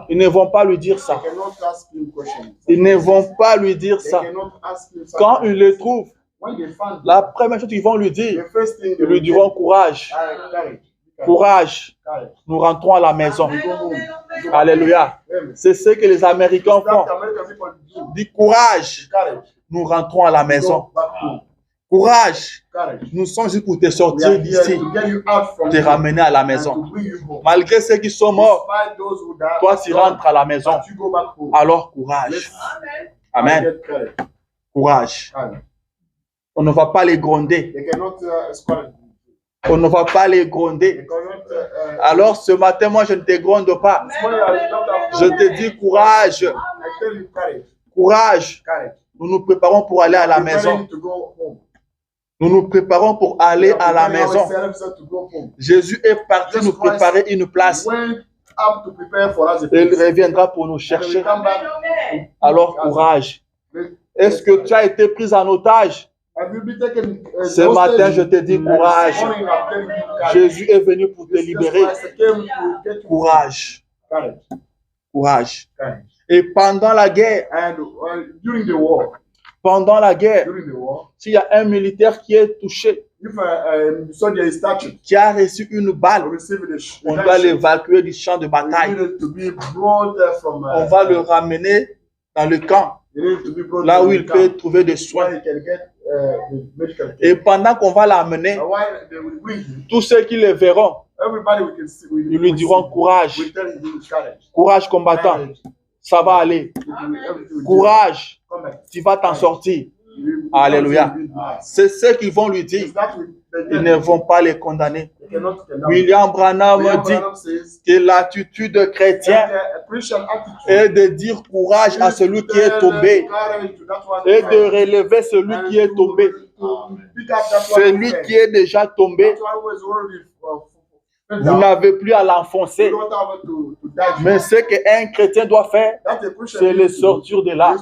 Ils ne vont pas lui dire They ça. cannot ask him questions. Ils ne vont pas lui dire They ça. cannot ask him Quand something. ils le trouvent, When they found la première chose qu'ils vont lui dire, the first thing ils lui diront courage, courage. courage, Courage. nous rentrons à la maison. We go home. Alléluia. Amen. C'est ce que les Américains font. That American people do. Dis courage, Courage. nous rentrons à la maison. Go back home. Courage, Courage. nous sommes ici pour te We sortir are here d'ici, to get you out from te here ramener à la and maison. to bring you home. Malgré ceux qui sont morts, Despite those who die, toi tu rentres à la maison. but you go back home. Alors courage. Amen. Get courage. Courage. Courage. On ne va pas les gronder. They cannot squat. On ne va pas les They gronder. cannot. Alors ce matin, moi je ne te gronde pas. Je te dis courage, I tell you courage. courage. Courage. Nous nous préparons pour aller à la maison. To go home. Nous nous préparons pour aller à la maison. To go home. Jésus est parti nous préparer une place. Went up to prepare for us a Il place. reviendra pour nous And chercher. we come back. Alors courage. Est-ce que tu as été pris en otage? Have you been taken, Ce matin, je te dis courage. This morning, I'm telling you courage. Jésus est venu pour te Jesus libérer. Christ came to get you. Courage. Courage. Courage. Courage. Et pendant la guerre, And during the war, s'il y a un militaire qui est touché, if a soldier is touched, qui a reçu une balle, on doit l'évacuer du champ de bataille. to be brought from, On va le ramener dans le camp, là où il peut trouver des soins. Et pendant qu'on va l'amener, tous ceux qui le verront, ils lui diront courage, courage combattant, ça va aller, courage, tu vas t'en sortir. Alléluia. C'est ce qu'ils vont lui dire. Ils ne vont pas les condamner. William Branham dit que l'attitude chrétienne est de dire courage à celui qui est tombé et de relever celui qui est tombé. Celui qui est déjà tombé, vous n'avez plus à l'enfoncer. Mais ce qu'un chrétien doit faire, c'est le sortir de là.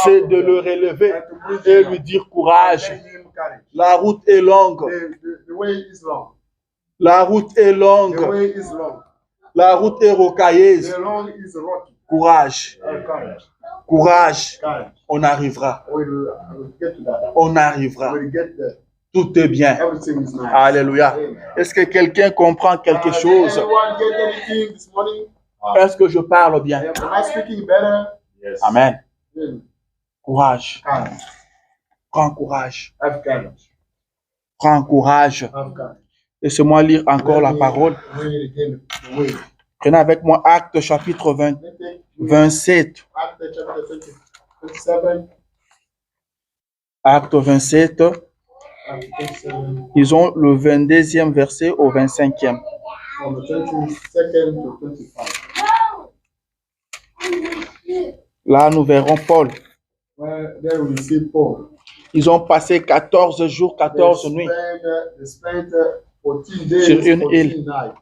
C'est de le relever et lui dire courage. La route est longue. La route est longue. La route est rocailleuse. Courage. Courage. On arrivera. On arrira. Tout est bien. Alléluia. Est-ce que quelqu'un comprend quelque chose? Est-ce que je parle bien? Amen. Courage. Prends courage. Prends courage. Laissez-moi lire encore la parole. Prenez avec moi Actes chapitre 27. Acte 27. Ils ont le 22e verset au 25e. from the 22nd to 25. Là, nous verrons Paul. Where there we see Paul. Ils ont passé 14 jours, 14 nuits They spent 14 days, sur une 14 île. nights.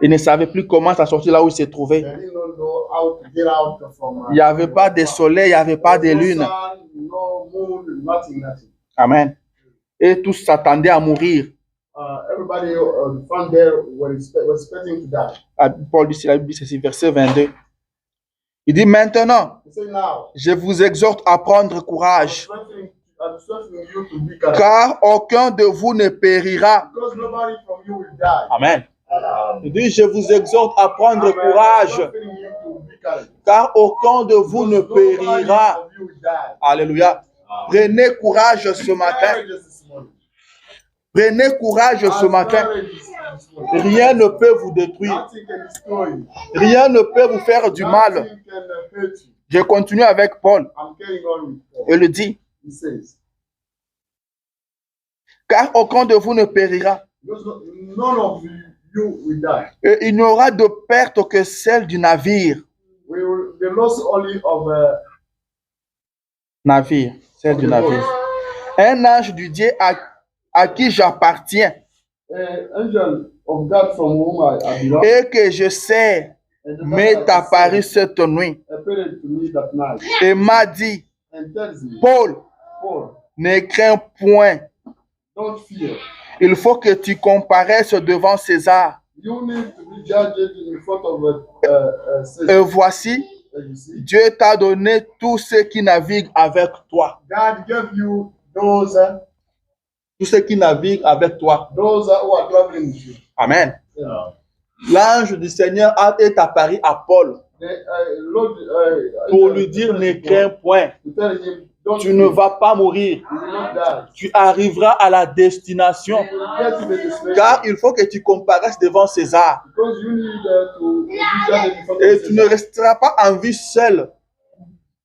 Ils ne savaient plus comment s'en sortir là où ils se trouvaient. They did not know how to get out from, Il n'y avait pas de soleil, il n'y avait pas de lune. No sun, no moon, nothing. Amen. Et tous s'attendaient à mourir. Everybody found there were expecting to die. Paul dit, la Bible dit ceci, verset 22. Il dit maintenant, He said, now, je vous exhorte à prendre courage, I'm strengthening you to be courageous. car aucun de vous ne périra. Because nobody from you will die. Amen. Il dit, je vous exhorte à prendre I'm courage, strengthening you to be courageous. car aucun de vous ne Because nobody périra. from you will die. Alléluia. Prenez courage ce matin. Courageous this morning. Prenez courage ce matin. Courageous this morning. Rien ne peut vous détruire. Nothing can destroy you. Rien ne peut vous faire du mal. Nothing can hurt you. Je continue avec Paul. I'm carrying on with Paul. Il le dit, He says, car aucun de vous ne périra. because none of you will die. Et il n'y aura de perte que celle du navire. We will the loss only of Navire, celle du navire. Un ange du Dieu à qui j'appartiens angel of God from whom I belong. et que je sais m'est apparu cette nuit Appeared to me that night et m'a dit, and tells me, Paul, Paul, ne crains point. don't fear. Il faut que tu comparaisses devant César. You need to be judged in front of Et Caesar. voici, You see, Dieu t'a donné tous ceux qui naviguent avec toi. God gave you those Tous ceux qui naviguent avec toi. who are traveling with you. Amen. Yeah. L'ange du Seigneur est apparu à Paul The Lord, pour lui dire, ne crains point. to tell him, don't Tu ne vas pas mourir. You will not die. Tu arriveras à la destination. You will get to the destination. Car il faut que tu comparaisses devant César. Because you need to be judged in front of Et tu ne Caesar. resteras pas en vie seul.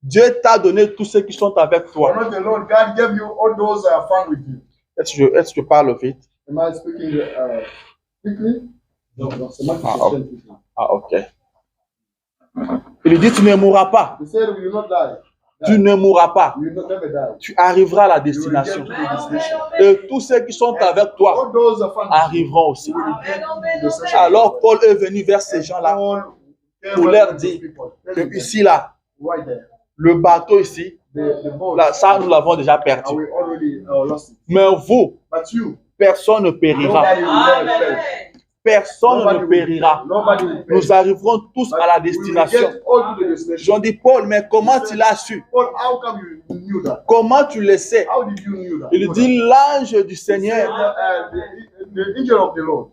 Dieu t'a donné tous ceux qui sont avec You are toi. not alone. God gave you all those that are found with you. Est-ce que je parle vite? Am I speaking quickly? No, c'est moi qui Ah, parle ok. quickly. Ah, ok. Il lui dit, tu ne mourras pas. He said, you will not die. Tu ne mourras pas. You will not never die. Tu arriveras à la You will get destination. to the destination. Et tous ceux qui sont avec toi All those are found with you arriveront aussi. will get to the destination. Alors Paul est venu vers ces gens-là Paul came pour up leur to dire those people. que ici, là, Right there. le bateau ici, The boat. là, ça, nous l'avons déjà perdu. We already lost it. Mais vous, But you, personne ne périra. nobody will never perish. Personne Nobody ne will- périra. Nobody will perish. Nous arriverons tous à la We will destination. get all to the destination. J'en dis, Paul, mais comment tu l'as su? Paul, how come you knew that? Comment tu le sais? How did you knew that? Il dit, l'ange du He said, Seigneur. the angel of the Lord.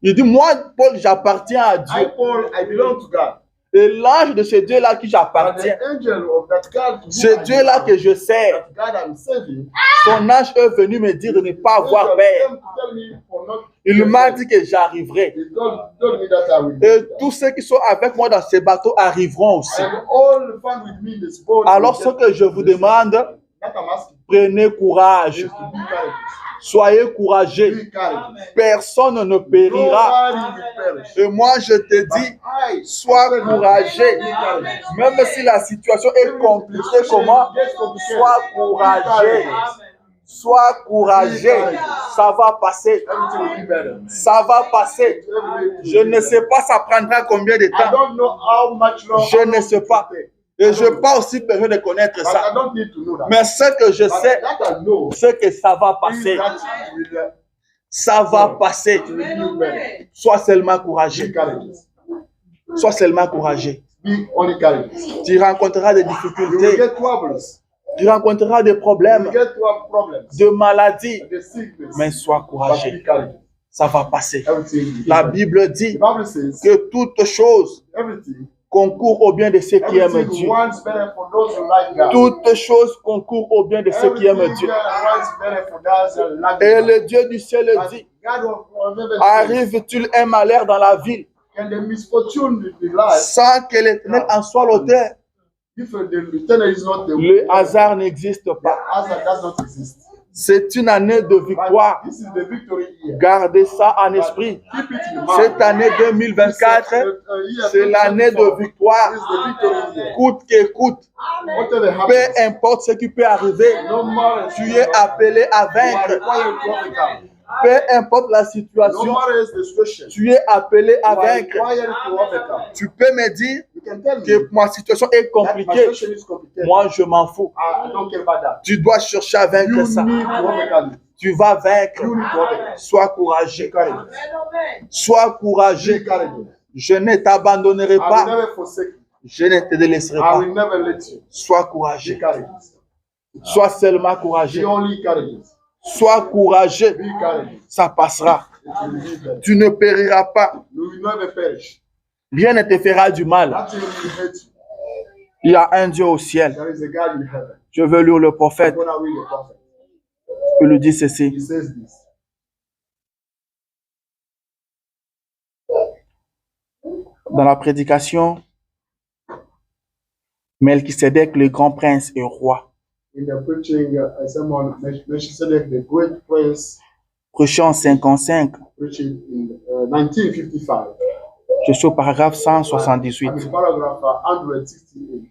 Il dit, moi, Paul, j'appartiens à I, Dieu. Paul, I belong to God. Et l'ange de ce Dieu-là qui And j'appartiens, the angel of that God, to whom ce I Dieu-là belong, que je sais, that God I'm saving, son ange est venu me dire de ne pas avoir angel peur. came to tell me for not- Il m'a dit que j'arriverai. He told me that I will Et do tous ceux qui sont avec moi dans ces bateaux arriveront aussi. that. And all found with me in this boat. Alors will ce get que je vous to the demande, destination. That I'm asking prenez courage. is to be courageous. Soyez courageux. Be courageous. Personne ne périra. Nobody will perish. Et moi, je te dis, I, sois courageux. Même si la situation est compliquée, comment? Sois courageux. Sois courageux. Ça va passer. Everything will be better. Ça va passer. Je ne sais pas ça prendra combien de I temps. don't know how much longer. Je ne sais pas. Et je n'ai pas aussi besoin de connaître But ça. I don't need to know that. Mais ce que je But sais, that I know c'est que ça va is passer. that it will Ça va passer. be better. Sois seulement Be courageux. courageous. Sois seulement courageux. Be only courageous. Tu rencontreras des You will difficultés. get troubles. Tu rencontreras des You problèmes, will get problems. de maladies. The sickness. Mais sois But courageux. be courageous. Ça va passer. Everything will be La better. Bible dit The Bible says que toute chose everything. concourt au bien de ceux qui aiment Everything Dieu. wants better for those who like God. Toute chose concourt au bien de ceux qui aiment Everything Dieu. wants better for those who like Et God. le Dieu du ciel But dit, God will never say, arrive-t-il un malheur dans la ville can the misfortune be life sans que l'Éternel en soit l'auteur? if the eternal is not the Le hasard n'existe the pas. hazard does not exist. C'est une année de victoire. This is the victory year. Gardez ça en esprit. Keep it in mind. Cette année 2024, c'est l'année de victoire. This is the victory year. Coûte que coûte, Whatever peu happens, importe ce qui peut arriver, no matter tu es appelé à you are vaincre. required to overcome. Peu importe la No situation, matter the situation, tu es appelé à you are vaincre. required to overcome. Tu peux me dire You can tell me que ma situation est that my compliquée. situation is complicated. Moi, je m'en fous. I don't care about that. Tu dois chercher à vaincre You ça. need to overcome it. Tu vas vaincre. You need to overcome. Sois courageux. Be courageous. Sois Be courageux. courageous. Je ne t'abandonnerai I will pas. never forsake you. Je ne te délaisserai I pas. will never let you. Sois Be courageux. courageous. Sois seulement Be courageux. only courageous. Sois courageux. Be courageous. Ça passera. It will be better. Tu ne périras pas. You will never perish. Rien ne te fera du mal. Nothing will hurt you. Il y a un Dieu au ciel. There is a God in heaven. Je veux lire le prophète. I'm gonna read the prophet. Il lui dit ceci. He says this. Dans la prédication, Melchisédek, le grand prince et roi, In the preaching, someone Melchizedek, the great prince, prêchant en 55, preaching in 1955. je suis au paragraphe 178. And in paragraph 168.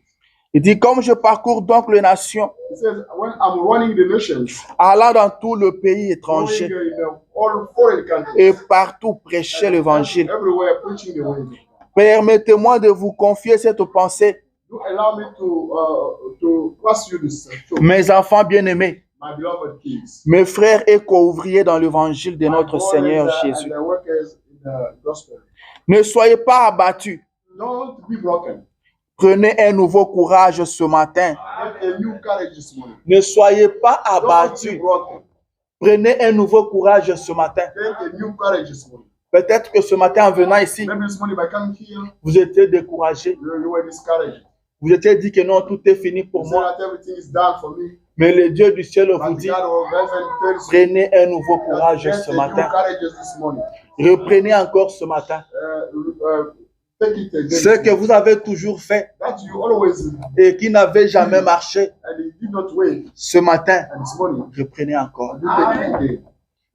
Il dit, comme je parcours donc les nations, It says, when I'm running the nations, allant dans tout le pays going étranger in all foreign et countries, partout prêcher l'évangile, everywhere preaching the word, permettez-moi de vous confier cette pensée, do allow me to pass you this truth. mes enfants bien-aimés, My beloved kids, mes frères et co-ouvriers dans l'évangile de my notre brothers Seigneur and Jésus. the workers in the gospel. Ne soyez pas abattus. Don't be broken. Prenez un nouveau courage ce matin. Get a new courage this morning. Ne soyez pas Don't be abattus. broken. Prenez un nouveau courage ce matin. Get a new courage this morning. Peut-être que ce matin, en venant ici, Maybe this morning by coming here, vous étiez découragé. you were discouraged. Vous étiez dit que non, tout est fini pour You said moi. that everything is done for me. Mais le Dieu du ciel vous But dit, God of heaven tells you, prenez un nouveau courage get ce a new matin. courage this morning. Reprenez encore ce matin. Take it again. Ce que vous avez toujours fait That you always et qui n'avait jamais marché, and you did not wait. ce matin, And this morning, reprenez encore. you take it again.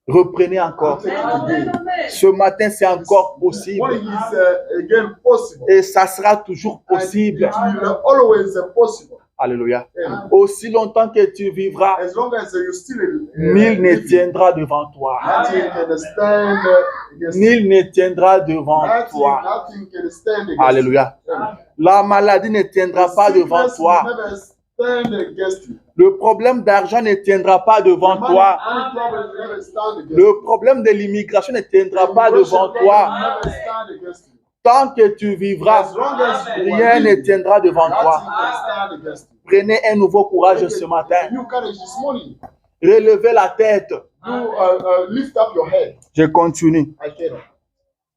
Reprenez encore. Take it again. Ce matin, c'est encore possible. Morning is again possible. Et ça sera toujours And possible. it will always possible. Alléluia. Amen. Aussi longtemps que tu vivras, As long as you still nul ne tiendra devant toi. nothing can stand against you. Nul ne tiendra devant toi. Nothing can stand against Alléluia. you. Amen. La maladie ne tiendra pas devant Sickness toi. will never stand against you. Le problème d'argent ne tiendra pas devant Money toi. problem will never stand against you. Le problème de l'immigration ne tiendra pas devant toi. Never stand against you. Tant que tu vivras, As long as you rien are ne living, tiendra devant nothing toi. can stand against you. Prenez un nouveau courage ce matin. You courage this morning. Relevez la tête. You lift up your head. Je continue. I tell you.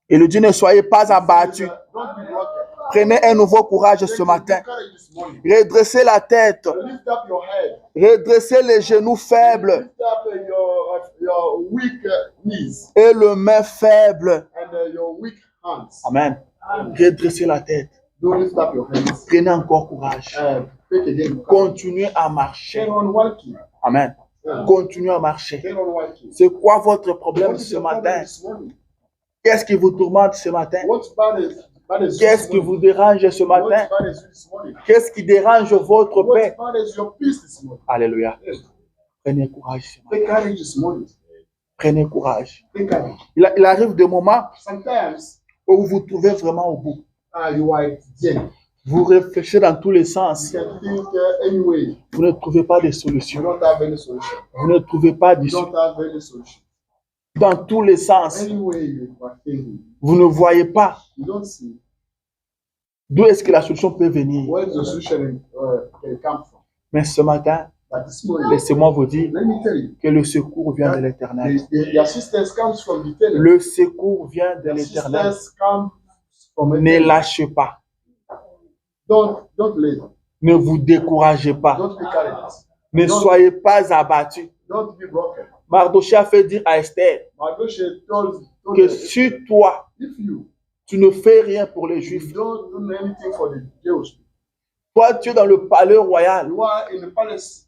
Et lui dit, ne soyez pas abattus. Don't be broken. Prenez un nouveau courage ce Take matin. new courage this morning. Redressez la tête. Lift up your head. Redressez les genoux faibles Lift up your weak knees et le main faible. and your weak hands. Amen. Redressez la tête. Do lift up your hands. Prenez encore courage. Take again. Continuez à marcher. Carry on walking. Amen. Continuez à marcher. Carry on walking. C'est quoi votre problème What is ce your problem matin? this morning? Qu'est-ce qui vous tourmente ce matin? What bothers you Qu'est-ce this qui morning? vous dérange ce What matin? bothers you this morning? Qu'est-ce qui dérange votre What paix? bothers your peace this morning? Alléluia. Prenez courage ce matin. Take courage this morning. Prenez courage. Take courage. Il arrive des moments Sometimes où vous vous trouvez vraiment au bout. you are dead. Vous réfléchissez dans tous les You sens. can think anyway. Vous ne trouvez pas de You solution. don't have any solution. Vous ne trouvez pas You d'issue. don't have any solution. Dans tous les sens. Anyway, you are thinking. Vous ne voyez pas You don't see d'où est-ce que la solution peut venir. where the solution can come from. Mais ce matin, But this morning, laissez-moi vous dire let me tell you, que le secours vient de l'Éternel. the assistance comes from the eternal. Le secours vient de The l'Éternel. assistance comes from Ne eternal. lâchez pas. Don't let it. Ne vous découragez pas. Don't be careless. Ne soyez pas abattus. Don't be broken. Mardochée a fait dire à Esther Mardochée told que her, si toi, if you tu ne fais rien pour les Juifs, don't do anything for the Jews, toi tu es dans le palais royal, you are in the palace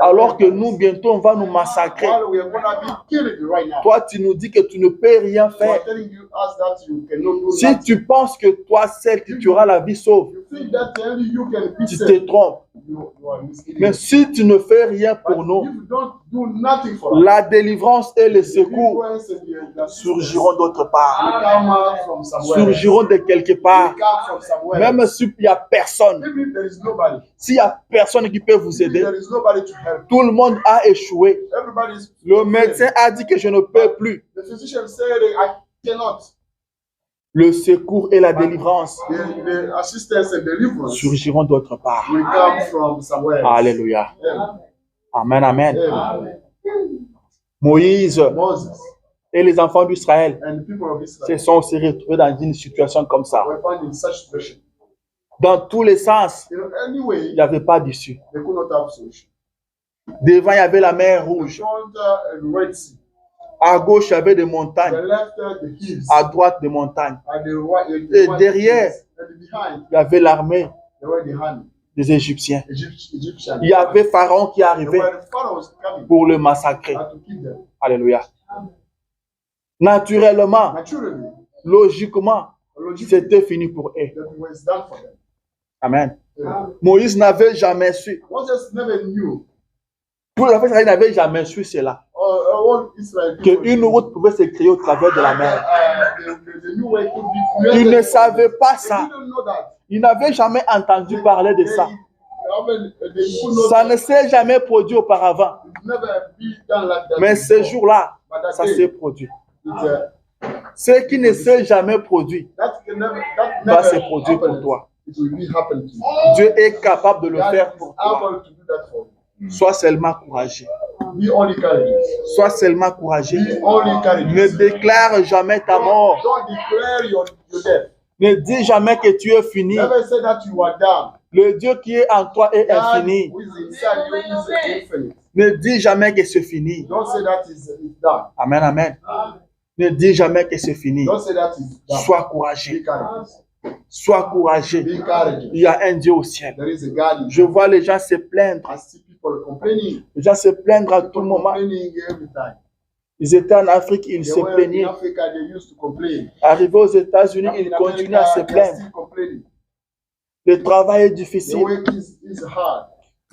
Alors que nous, bientôt, on va nous massacrer. while we are gonna be killed right now. Toi, tu nous dis que tu ne peux rien You are faire. telling us that you cannot do Si nothing. tu penses que toi seul, tu auras la vie sauve, You think that only you can be tu saved. te trompes. You are misleading. Mais si tu ne fais rien pour But nous, if you don't do nothing for us, la délivrance et le secours deliverance and the assistance surgiront d'autre will part. come out from somewhere. Surgiront de quelque Will part. come from somewhere. Même s'il n'y a personne, Even if there is nobody, s'il n'y a personne qui peut vous if aider, there is nobody to help, tout le monde a échoué. everybody is. Le médecin a dit que je ne peux plus. The physician said, I cannot. Le secours et la délivrance The assistance and deliverance surgiront d'autre part. will come from somewhere. Alléluia. Amen. Amen, amen. Amen. Moïse Moses et les enfants d'Israël and the people of se Israel sont aussi retrouvés dans une situation comme ça. were found in such situation. Dans tous les sens, You know, anyway, il n'y avait pas d'issue. they could not have solution. Devant, il y avait la mer Rouge. Front the Red Sea. À gauche, il y avait des The montagnes. left the hills. À droite, des montagnes. And the right, Et derrière, and behind, il y avait l'armée they were the hand, des Égyptiens. Egyptians. Il y avait Pharaon qui There arrivait were the pharaohs coming pour le massacrer. to kill them. Alléluia. Naturellement, Naturally, logiquement, logically, c'était fini pour eux. that was done for them. Amen. Yeah. Moïse n'avait jamais su. Moses never knew, Tout le fait, il n'avait jamais su cela. all Israel people, Qu'une route pouvait se créer au travers de la mer. the new way could be created. Il ne savait pas They ça. didn't know that. Il n'avait jamais entendu parler de ça. They could not. Ça ne s'est jamais produit auparavant. It never be done like that. Mais ce before. jour-là, But that ça day, s'est produit. it, Ce qui ne s'est jamais produit that va se never produire pour happened. toi. It will be happen to you. Dieu est capable de le God faire is pour toi. able to do that for you. Sois seulement courageux. Be only courageous. Sois seulement courageux. Be only Ne courageous. déclare jamais ta mort. Don't declare your death. Ne dis jamais que tu es fini. Never say that you are done. Le Dieu qui est en toi est God infini. who is inside you is infinite. Ne dis jamais que c'est fini. Don't say that it's done. Amen, amen. Ne dis jamais que c'est fini. Don't say that it's done. Sois Be courageux. courageous. Sois courageux. Be courageous. Il y a un Dieu au ciel. There is a God in Je vois les gens se plaindre. I see people complaining. Les gens se plaindre à tout People moment. complaining every time. Ils étaient en Afrique, ils They se were in plaignaient. Africa, they used to complain. Arrivés aux États-Unis, ils In continuent à se America, they are plaindre. still complaining. Le travail est The difficile. work is hard.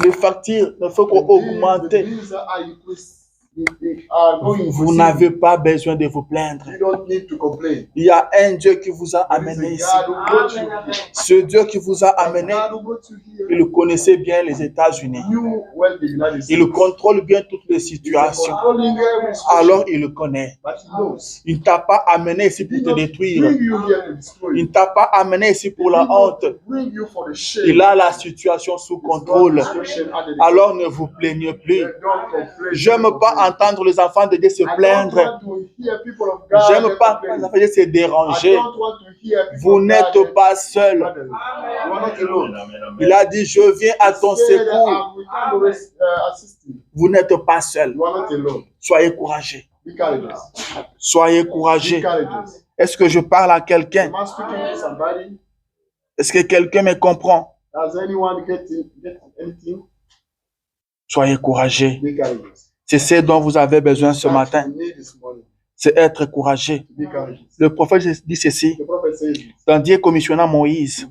Les factures ne faut The qu'augmenter. bills are increased. They are going Vous increasing. n'avez pas besoin de vous plaindre. You don't need to complain. Il y a un Dieu qui vous a There is amené a ici. God who brought you here. Ce Dieu qui vous a amené, God who brought you here. il connaissait bien les États-Unis. You well the United States. Il contrôle bien toutes les He's situations. controlling every situation, Alors il le connaît. but he knows. Il ne t'a pas amené ici He pour did te not détruire. bring you here to destroy Il you. ne t'a pas amené ici pour He la did not honte. bring you for the shame. Il a la situation sous contrôle. Alors ne vous plaignez plus. J'aime pas entendre les enfants de Dieu se plaindre. J'aime pas entendre les enfants de Dieu se déranger. Vous n'êtes pas seul. Il a dit, je viens à ton secours. Vous n'êtes pas seul. Soyez courageux. Soyez courageux. Est-ce que je parle à quelqu'un? Est-ce que quelqu'un me comprend? Soyez courageux. C'est ce dont vous avez besoin ce matin. C'est être courageux. Le prophète dit ceci dans Dieu commissionnant Moïse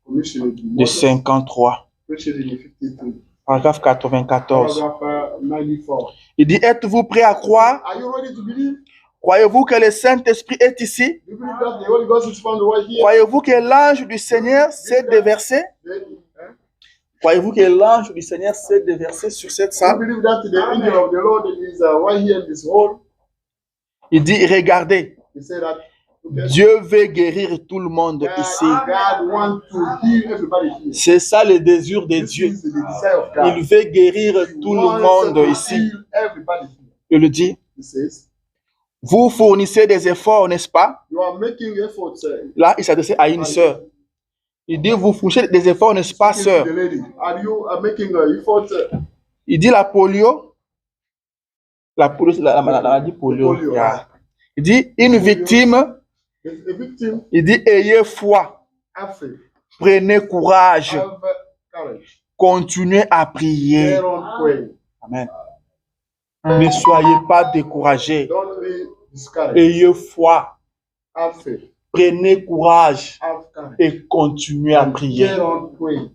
de 53, paragraphe 94. Il dit, êtes-vous prêts à croire? Croyez-vous que le Saint-Esprit est ici? Croyez-vous que l'ange du Seigneur s'est déversé? Croyez-vous que l'ange du Seigneur s'est déversé sur cette salle? Il dit, regardez, Dieu veut guérir tout le monde ici. C'est ça le désir de Dieu. Il veut guérir tout le monde ici. Il le dit. Vous fournissez des efforts, n'est-ce pas? Là, il s'adressait à une sœur. Il dit, vous fournissez des efforts, n'est-ce pas, sœur? Il dit la polio. La polio, c'est la maladie polio. Yeah. Il dit, une victime. Il dit, ayez foi. Prenez courage. Continuez à prier. Carry on praying. Amen. Ne soyez pas découragés. Don't be discouraged. Ayez foi. Have faith. Prenez courage Have courage. et continuez à prier. Carry on praying.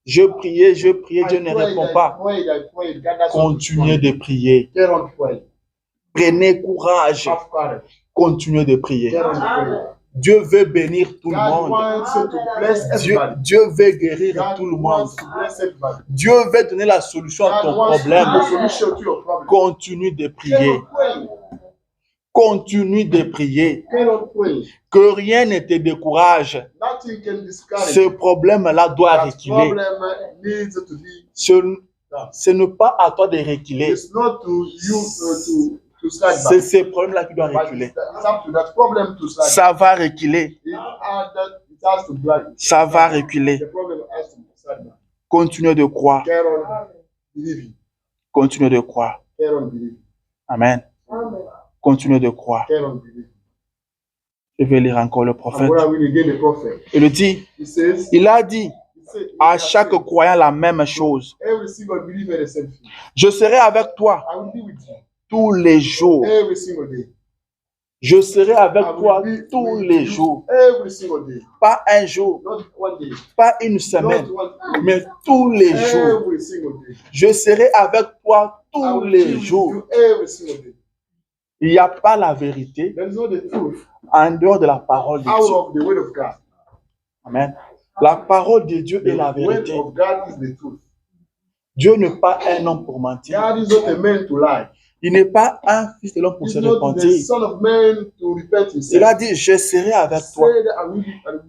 Je priais, Dieu ne I répond prayed, pas. I prayed. God doesn't Continuez respond. de prier. Carry on praying. Prenez courage. Have courage. Continuez de prier. Carry on praying. Dieu veut bénir tout le God monde. wants you to bless Dieu, everybody. Dieu veut guérir God tout le monde. wants to bless everybody. Dieu veut donner la solution à God ton wants to give the problème. solution to your problem. Continue de Carry prier. on praying. Continue de prier. Carry on praying. Que rien ne te décourage. Nothing can discourage Ce you. problème-là doit That reculer. problem needs to be. Ce n'est pas à toi de reculer. It's not to you to slide C'est back. ce problème-là qui doit But reculer. it's up to that problem to slide back. Ça va reculer. It has to slide. Ça va reculer. The problem has to slide back. Continuez de croire. Carry on believing. Continuez de croire. Carry on believing. Amen. Continuez de croire. Carry on believing. Je vais lire encore le And prophète. what are we again the prophet? Il dit, He says, il a dit he à has chaque said, croyant la même chose. every single believer the same thing. Je serai avec toi I will be with you tous les jours. every single day. Je serai avec I toi will be tous with les you jours. every single day. Pas un jour, Not one day. pas une semaine, Not one mais tous les jours. every single day. Je serai avec toi I tous will be les with jours. you every single day. Il n'y a pas la vérité There is not the truth en dehors de la parole de out Dieu. of the word of God. Amen. La parole de Dieu est The la word vérité. of God is the truth. Dieu n'est pas un homme pour mentir. God is not a man to lie. Il n'est pas un fils de l'homme pour He's se not the repentir. son of man to repent himself. Il a dit, je serai avec toi Say that I will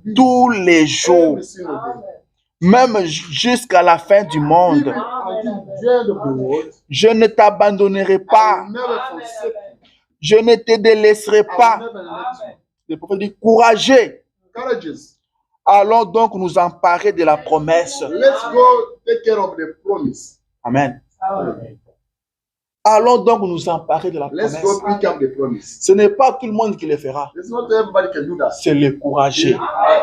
be tous les jours, every single day. même jusqu'à la fin du monde. Even until the end of the world, Je ne t'abandonnerai I pas. will never forsake you. Je ne te délaisserai I pas. will never let you. Le prophète dit, courageux. Courageous. Allons donc nous emparer de la promesse. Let's go take care of the promise. Amen. Allons donc nous emparer de la Let's promesse. go pick up the promise. Ce n'est pas tout le monde qui le fera. It's not everybody can do that. C'est les courageux.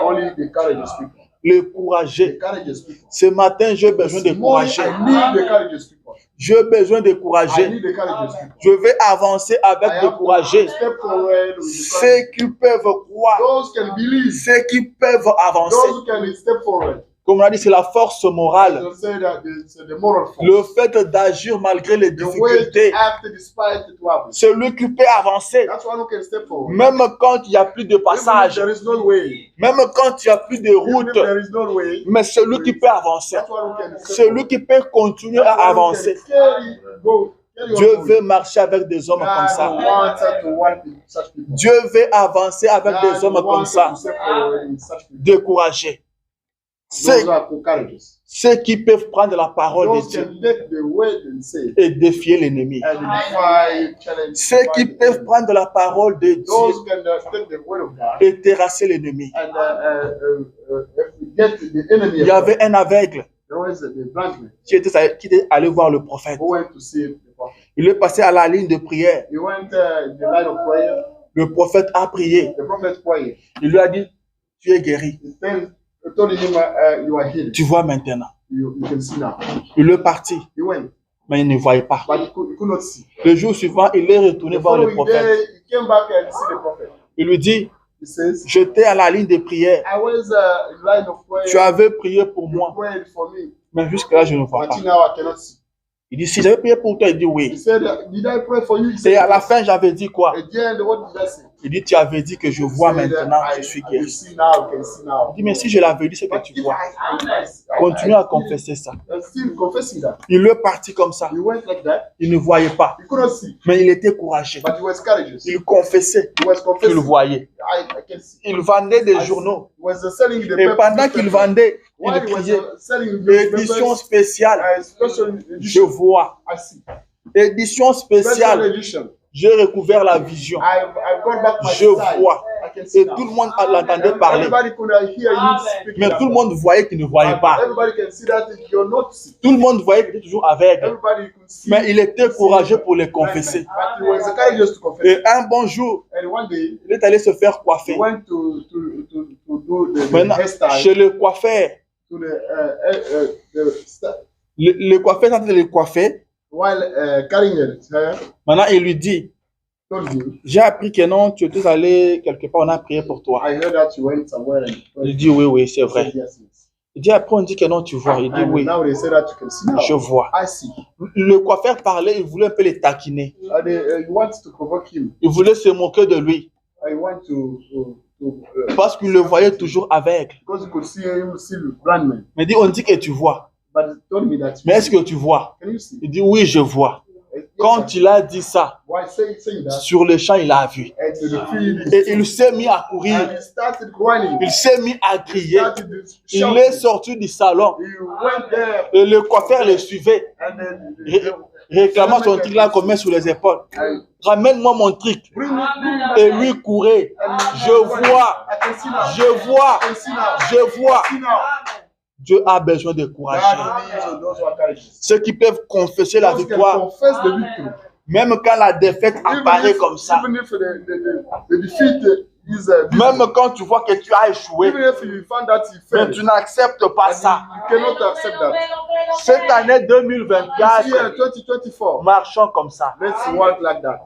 Only the courageous people. Les The courageux. courageous people. Ce matin, j'ai besoin de This morning, courageux. I need the courageous people. J'ai besoin de I courageux. need the courageous people. Je vais avancer avec I des have to courageux. step forward with the Ceux qui peuvent croire. Those can believe. Ceux qui peuvent avancer. Those who can step forward. Comme on a dit, c'est la force morale. They'll say that it's the moral force. Le fait d'agir malgré les The way difficultés. to act despite the troubles. Celui qui peut avancer. That's one who can step forward. Même quand il n'y a plus de Even if passage. there is no way. Même quand il n'y a plus de Even if route. there is no way. Mais celui qui peut avancer. That's one who can step Celui forward. qui peut continuer à That's one who avancer. can carry Dieu on. veut marcher avec des hommes comme God ça. wants us to want such people. Dieu veut avancer avec God des hommes comme wants us ça. to step forward with such people. Découragés. Those who are courageous. Ceux qui peuvent prendre la parole de Those Dieu can take the word and say et défier l'ennemi. and defy, challenge. Ceux qui defy the peuvent enemy. prendre la parole de Dieu Those can take the word of God et terrasser l'ennemi. and get the enemy. Il y avait un aveugle There was the blind man qui était allé voir le prophète. who went to see the prophet. Il est passé à la ligne de prière. He went the line of prayer. Le prophète a prié. The prophet prayed. Il lui a dit, tu es guéri. He told him, you are healed. Tu vois maintenant. You can see now. Il est parti, He went, mais il ne voyait pas. but he could not see. Le jour suivant, il est retourné The voir le following prophète. day, he came back and see the prophet. Il lui dit, He says, j'étais à la ligne de prière. I was in line of prayer. Tu avais prié pour You moi, prayed for me, mais jusque-là, je ne vois but pas. now I cannot see. Il dit, si j'avais prié pour toi, il dit He oui. said, did I pray for you? He Et said, à la fin, j'avais dit quoi? at the end, what did I say? Il dit, tu avais dit que je vois maintenant, je suis I guéri. see now, I can see now. Il dit, mais si je l'avais dit, c'est que But tu if vois. I Continue à confesser ça. still confessing that. Il est parti comme ça. He went like that. Il ne voyait pas, He couldn't see, mais il était courageux. but he was courageous. Il confessait He was qu'il confessing. voyait. I can see. Il vendait des I journaux. He was selling the Et paper- pendant qu'il vendait, il while he was criait, selling the édition papers, spéciale, special je edition. vois. I see. Édition Special spéciale, edition. j'ai recouvert la vision. I've got back my Je sight. vois. I can see Et now. tout le monde l'entendait parler. Everybody could hear you speak. Mais tout le monde voyait qu'il ne voyait pas. Everybody can see that you're not sick. Tout le monde voyait qu'il était toujours aveugle. Everybody could see. Mais il était courageux pour les confesser. But he was courageous to confess. Et un bon jour, And one day, il est allé se faire he coiffer. went to do the Maintenant, hairstyle chez le coiffeur, to the Le coiffeur est en train de le coiffer. while carrying her hair, Maintenant, il lui dit, told him, j'ai appris que non, tu étais allé quelque part, on a prié pour toi. I heard that you went somewhere and Il dit, oui, oui, c'est he vrai. said, yes, yes. Il dit, après, on dit que non, tu vois. Il dit, And oui, now they say that you can see now. je vois. I see. Le coiffeur parlait, il voulait un peu les taquiner. And you want to provoke him. Il voulait se moquer de lui. I want to Parce qu'il le voyait toujours aveugle. because you could see him still blind man. Mais il dit, on dit que tu vois. But he told me that Mais est-ce que tu vois? can you see? Il dit, oui, je vois. Yes, Quand sir. il a dit ça, Why saying that? sur le champ, il a vu. And to the field, Et il s'est mis à and courir. he started whining. Il s'est mis à He crier. started Il shouting. est sorti du salon. He went there Et le coiffeur le suivait, and then réclamant son truc là qu'on met sur les épaules. and Ramène-moi mon truc. bring it. Et lui courait. Je vois, I can see now. je vois, I can see now. je vois. See now. Dieu a besoin de courage. God needs those who are courageous. Ceux qui peuvent confesser la Those can victoire, confess the victory. même quand la défaite apparaît comme ça. Even if the defeat is Même quand tu vois que tu as échoué, even if you find that you mais failed, tu n'acceptes pas ça. you cannot accept that. Cette année This 2024, year, 2024, marchons comme ça. let's work like that.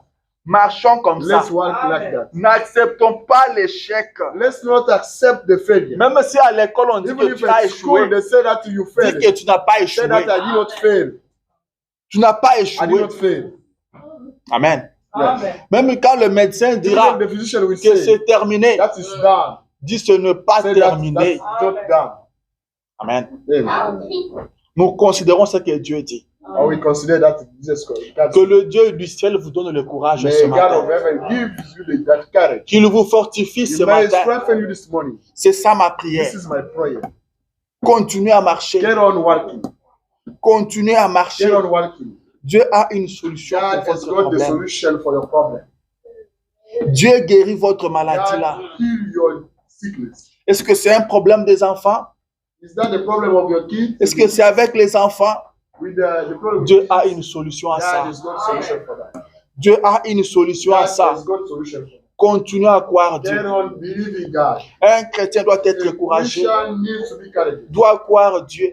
Marchons comme ça. Let's work like that. N'acceptons pas l'échec. Let's not accept the failure. Même si à l'école on dit Even que if tu as at school échoué, they say that you dis failed, que tu n'as pas say échoué. that I did not fail. Tu n'as pas I did échoué. not fail. Amen. Yes. Même quand le médecin dira Even the physician will que say c'est terminé, that is done. dis ce n'est pas Say that terminé. that's not done. Amen. Amen. Nous considérons ce que Dieu dit. And we consider that Jesus Christ. Que le Dieu du ciel vous donne le courage ce May God of matin. heaven give you that courage. Qu'il vous fortifie ce He may matin. strengthen you this morning. C'est ça ma prière. This is my prayer. Continuez à marcher. Get on working. Continuez à marcher. Get on working. Dieu a une solution God pour has votre got the problème. solution for your problem. Dieu guérit votre maladie God là. heal your sickness. Est-ce que c'est un problème des enfants? Is that the problem of your kids? Est-ce que c'est avec les enfants? With the problem with Dieu kids? a une solution à ça. God has got solution for that. Dieu a une solution à God ça. has got solution for that. Continuez à croire Get Dieu. on believing God. Un chrétien doit être A courageux, Christian needs to be courageous. doit croire Dieu.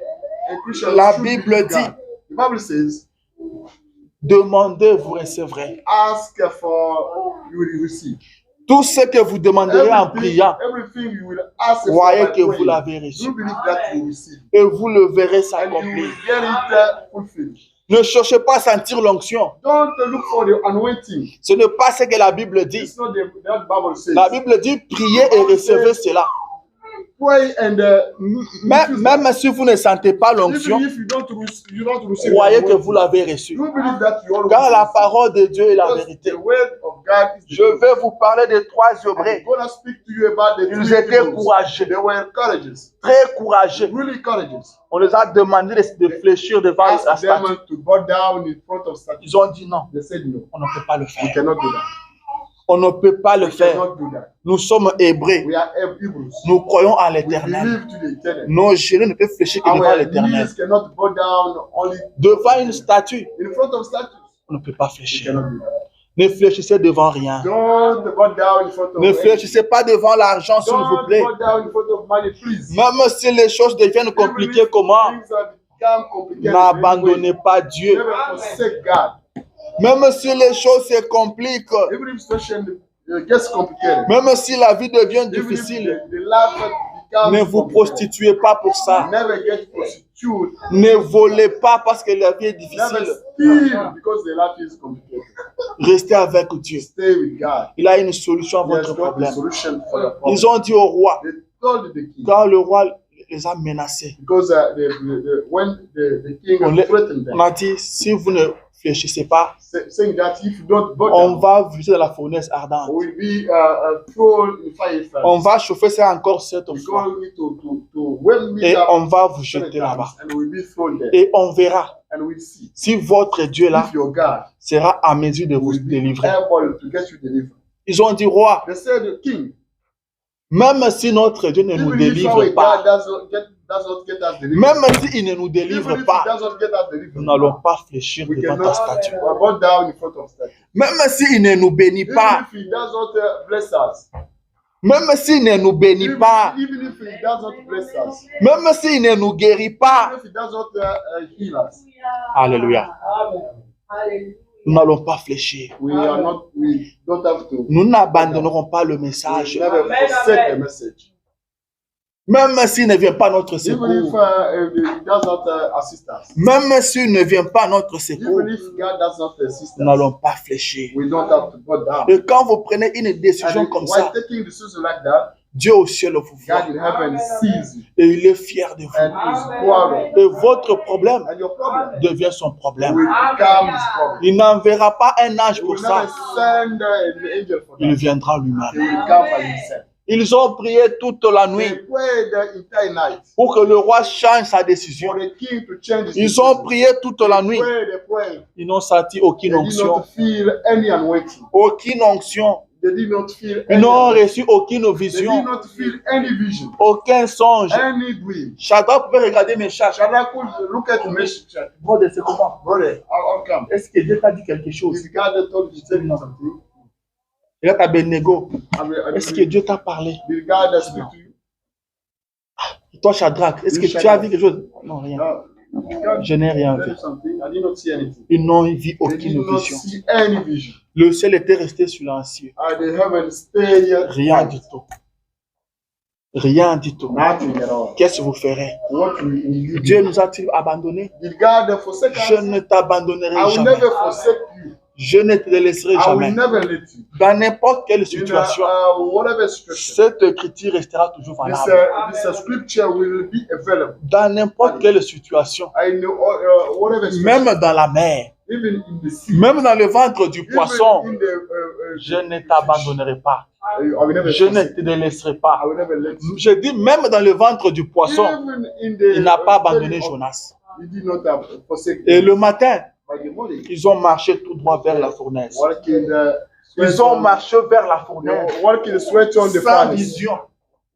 A Christian La should Bible believe dit, God. The Bible says, demandez, vous recevrez. ask for, you will receive. Tout ce que vous demanderez en priant, Everything you will ask for croyez by que vous praying, l'avez reçu. you believe that you will receive. Et vous le verrez And you s'accomplir. will get it fulfilled. Ne cherchez pas à sentir l'onction. Don't look for the anointing. Ce n'est pas ce que la Bible dit. It's not that Bible says. La Bible dit, priez et recevez cela. Pray and Même si vous ne sentez pas l'onction, even if you don't receive croyez the que vous anointing, l'avez reçu. you believe that you already Car la receive. parole de Dieu est la Because vérité. the word of God is the Je truth. vais vous parler des trois Hébreux. I'm gonna speak to you about the Ils three étaient Hebrews. courageux, They were courageous, très courageux. really courageous. On les a demandé de fléchir devant la Ask them statue. to bow down in front of statue. Ils ont dit non, They said no, on ne peut pas le we faire. cannot do that. On ne peut pas le We faire. cannot do that. Nous sommes Hébreux. We are Hebrews. Nous croyons à We l'Éternel. believe to the eternal. Nos genoux ne peuvent fléchir que devant Our l'Éternel. knees cannot bow down only Devant une statue, in front of statues. on ne peut pas We fléchir. cannot do that. Ne fléchissez devant rien. Don't bow down in front of Ne anything. fléchissez pas devant l'argent, s'il vous Don't plaît. bow down in front of money, please. Même si les choses deviennent compliquées, comment? Things have become complicated. N'abandonnez pas Dieu. Never forsake God. Même si les choses se compliquent, Even if situation gets complicated. même si la vie devient Even if difficile, the life becomes ne vous complicated. prostituez pas pour ça. Never get prostitute. Ne volez pas parce que la vie est Never difficile. steal because the life is complicated. Restez avec Dieu. Stay with God. Il a une solution à He has votre got the problème. solution for your problem. Ils ont dit au roi, They told the king quand le roi les a menacés, because when the king on, les- threatened on them, a dit, si vous ne fléchissez pas, saying that if you don't bow on down, va vous jeter dans la fournaise ardente. will be thrown in fire furnace. On va chauffer ça encore cette We're fois. going to when we Et are on va vous 7 jeter times, là-bas. and we'll be thrown there, Et on verra and we'll see si votre Dieu là if your God sera à mesure de vous will be délivrer. able to get you delivered. Ils ont dit, roi, They said, King, même si notre Dieu ne nous even if our délivre God pas, does not get us delivered, même s'il ne nous even délivre if he pas, does not get us nous delivered, n'allons pas fléchir we devant ta cannot statue. bow down in front of statue. Même s'il ne nous bénit Even pas, if he does not bless us, Même s'il ne nous bénit pas, even if He doesn't bless us, même s'il ne nous guérit pas, even if He doesn't heal us, alléluia, nous n'allons pas fléchir. we don't have to. Nous n'abandonnerons pas le We message. never forsake the message. Même s'il ne vient pas à notre Even if secours, He does not assist us, même s'il ne vient pas à notre secours, even if God does not assist nous us, n'allons pas fléchir. we don't have to go down. Et quand vous prenez une décision And comme while ça, taking a decision like that, Dieu au ciel vous voit God in heaven sees you et il est fier de vous. and is proud of you. Et votre problème And your problem devient son problème. will become His problem. Il n'enverra pas un ange He pour will never ça. send an angel for Il that. viendra He lui-même. will come by Himself. Ils ont prié toute la They nuit prayed the entire night pour que le roi change sa décision. for the king to change his Ils ont decision. prié toute la nuit. They prayed. Ils n'ont senti aucune They did not onction. feel any anointing. Aucune onction. They did not feel Ils any n'ont anointing. reçu aucune They did vision. not feel any vision, Aucun songe. any dream. Shadrach pouvait regarder mes chats. Shadrach could look at Meshach. Brother, c'est comment? Brother, how come? Est-ce que Dieu t'a dit quelque chose? Is God told you to tell you something? Regarde Abednego. I Est-ce que mean, Dieu t'a parlé? did God speak to you? Toi, Shadrach, est-ce que tu as vu quelque chose? Non, rien. No. God Je n'ai rien tell vu. you something. I did not see anything. Ils n'ont vu They did aucune not vision. see any vision. Le ciel était resté silencieux. They haven't stayed Rien du tout. Rien du tout. Nothing at all. Qu'est-ce que vous ferez? What will you Dieu do? nous a-t-il abandonnés? Did God forsake Je us? ne t'abandonnerai I will jamais. never forsake you. Je ne te laisserai I will jamais. never let you. Dans n'importe quelle In situation, whatever situation, cette écriture restera toujours valable. this scripture will be available. Dans n'importe quelle situation, I know whatever situation, même dans la mer, even in the sea, même dans le ventre du even poisson, in the, je ne t'abandonnerai pas. I will never Je ne forsake te you. laisserai pas. I will never let you. Je dis même dans le ventre du poisson, Even in the, il n'a pas abandonné belly of- Jonas. He did not have forsake Et you. le matin, By the morning, ils ont marché tout droit vers la fournaise. walking Ils ont marché vers la fournaise walking sweat on the sans furnace, vision,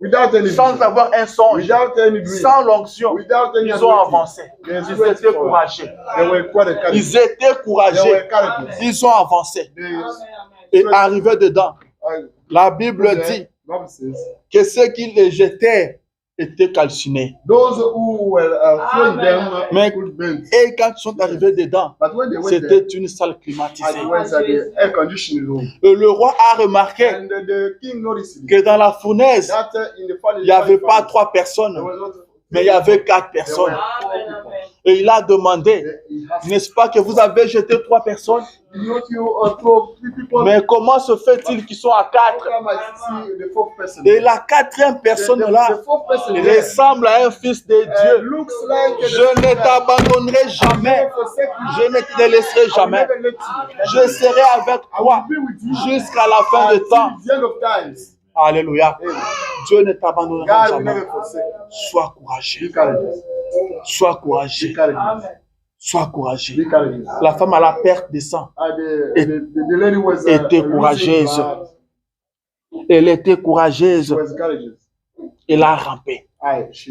without any sans vision, avoir un songe, without any dream, sans l'onction. without any Ils ont anointing. avancé. They Ils went étaient forward. courageux. They were quite encouraged. Ils étaient They were courageux. encouraged. Ils ont avancé. They- Et arrivés dedans, uh, la Bible dit Bible says, que ceux qui les jetaient étaient calcinés. those who were throwing them Mais- could bend. Et quand ils sont arrivés dedans, But when they went c'était there, une salle climatisée. it was at the air conditioning room. Et le roi a remarqué And the king noticed it, que dans la fournaise, that in the furnace, il n'y avait pas 3 personnes, there was not- mais il y avait 4 there personnes. were 4 people. Et il a demandé, He asked, n'est-ce pas que vous avez jeté 3 personnes? did not you throw 3 people? Mais comment se fait-il qu'ils sont à How 4? come I see the 4th person? Et la 4e personne là The 4th person there, ressemble à un fils de Dieu. looks like the Je ne t'abandonnerai jamais. Je ne te laisserai jamais. Je serai avec toi jusqu'à la fin du temps. the end of times. Alléluia. Dieu ne t'abandonnera God will jamais. never forsake. Sois courageux. Be courageous. Sois Be courageux. courageous. Sois courageux. Be courageous. La femme à la perte de sang. The lady was était losing courageuse. blood. Elle était courageuse. She was courageous. Elle a rampé. She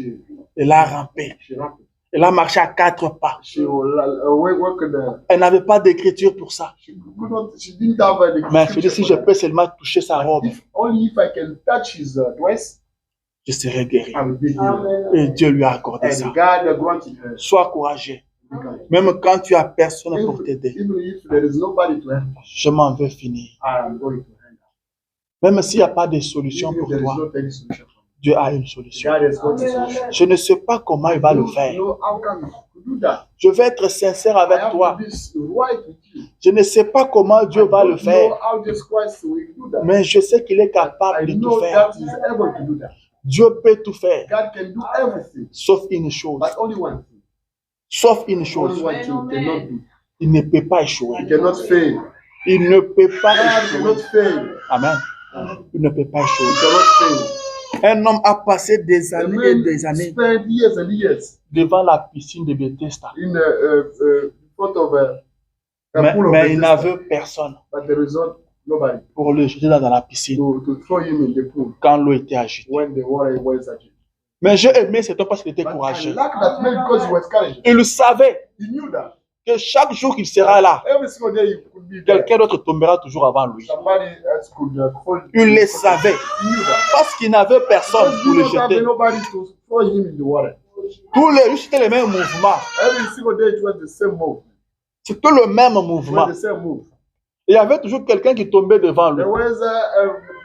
Elle a rampé. ramped. Elle a marché à 4 pas. She worked. Elle n'avait pas d'écriture pour ça. She didn't have the Mais je dis, si scripture je for peux seulement toucher sa robe, only if I can touch his dress, je serai guéri. I will be healed. Et Dieu lui a accordé ça. And God granted her. Sois courageux. Be courageous. Même quand tu as personne pour t'aider. Even if there is nobody to help, Je m'en veux finir. I am going to help. Même s'il n'y a pas de solution Even if pour there is toi, not any solution for me, Dieu a une solution. God has got a solution. Je ne sais pas comment il va le You faire. know how come you do that? Je vais être sincère I avec have toi. to be right with you. Je ne sais pas comment Dieu va le I don't know faire. how Jesus Christ will do that. Mais je sais qu'il est I capable de tout know faire. that He's able to do that. Dieu peut tout faire. God can do everything, Sauf une chose. but only one thing. Sauf une Only chose. one thing he cannot do. Il ne peut pas échouer. He cannot fail. Il ne peut pas God cannot échouer. fail. Amen. Il ne peut pas He échouer. cannot fail. Un homme a passé des The années et man des années spent years and years devant la piscine de Bethesda. in front of a Mais, pool of mais il Bethesda, n'avait personne but there is not nobody pour le jeter dans la piscine to throw him in the pool quand l'eau était agitée. when the water was agitated. Mais j'ai aimé cet homme parce qu'il était But I courageux. like that man because he was courageous. Il savait He knew that que chaque jour qu'il sera là, Every single day he could be there. quelqu'un d'autre tombera toujours avant lui. Somebody else could fall. Il le savait. He knew that. Parce qu'il n'avait personne Because pour he le did not have jeter. nobody to throw him in the water. Tous les jours, c'était le même mouvement. Every single day it was the same move. C'était le même It mouvement. was the same move. Il y avait toujours quelqu'un qui tombait devant lui. There was